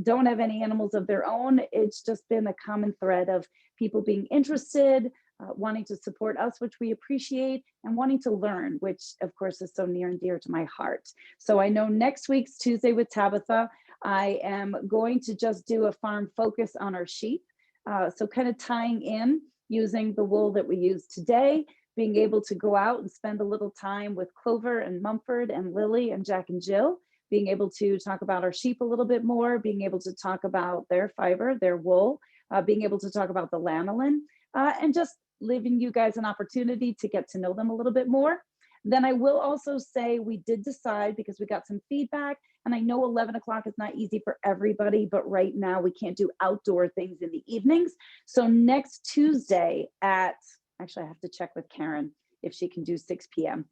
don't have any animals of their own. It's just been a common thread of people being interested, wanting to support us, which we appreciate, and wanting to learn, which of course is so near and dear to my heart. So I know next week's Tuesday with Tabbethia, I am going to just do a farm focus on our sheep. So kind of tying in using the wool that we use today, being able to go out and spend a little time with Clover and Mumford and Lily and Jack and Jill, being able to talk about our sheep a little bit more, being able to talk about their fiber, their wool, being able to talk about the lanolin, and just leaving you guys an opportunity to get to know them a little bit more. Then I will also say we did decide, because we got some feedback, and I know 11 o'clock is not easy for everybody, but right now we can't do outdoor things in the evenings. So next Tuesday actually I have to check with Karen if she can do 6 p.m.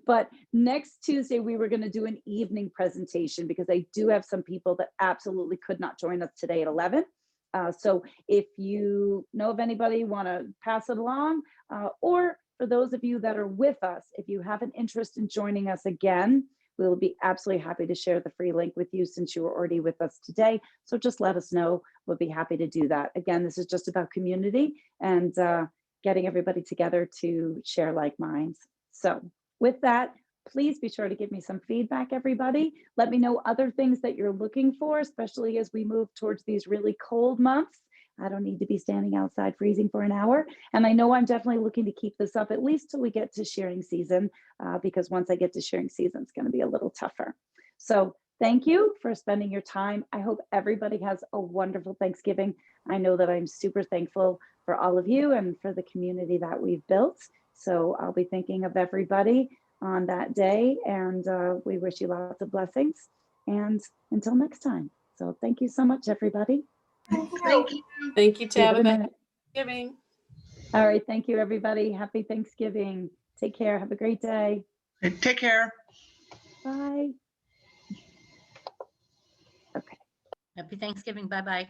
But next Tuesday, we were going to do an evening presentation because I do have some people that absolutely could not join us today at 11. So if you know of anybody, want to pass it along, or for those of you that are with us, if you have an interest in joining us again, we will be absolutely happy to share the free link with you since you were already with us today. So just let us know. We'll be happy to do that. Again, this is just about community and getting everybody together to share like minds. So with that, please be sure to give me some feedback, everybody. Let me know other things that you're looking for, especially as we move towards these really cold months. I don't need to be standing outside freezing for an hour. And I know I'm definitely looking to keep this up at least till we get to shearing season, because once I get to shearing season, it's going to be a little tougher. So thank you for spending your time. I hope everybody has a wonderful Thanksgiving. I know that I'm super thankful for all of you and for the community that we've built. So I'll be thinking of everybody on that day, and we wish you lots of blessings. And until next time. So thank you so much, everybody. Thank you. Thank you, See you in a Tabitha. minute. Thanksgiving. All right. Thank you, everybody. Happy Thanksgiving. Take care. Have a great day. Take care. Bye. Happy Thanksgiving. Bye-bye.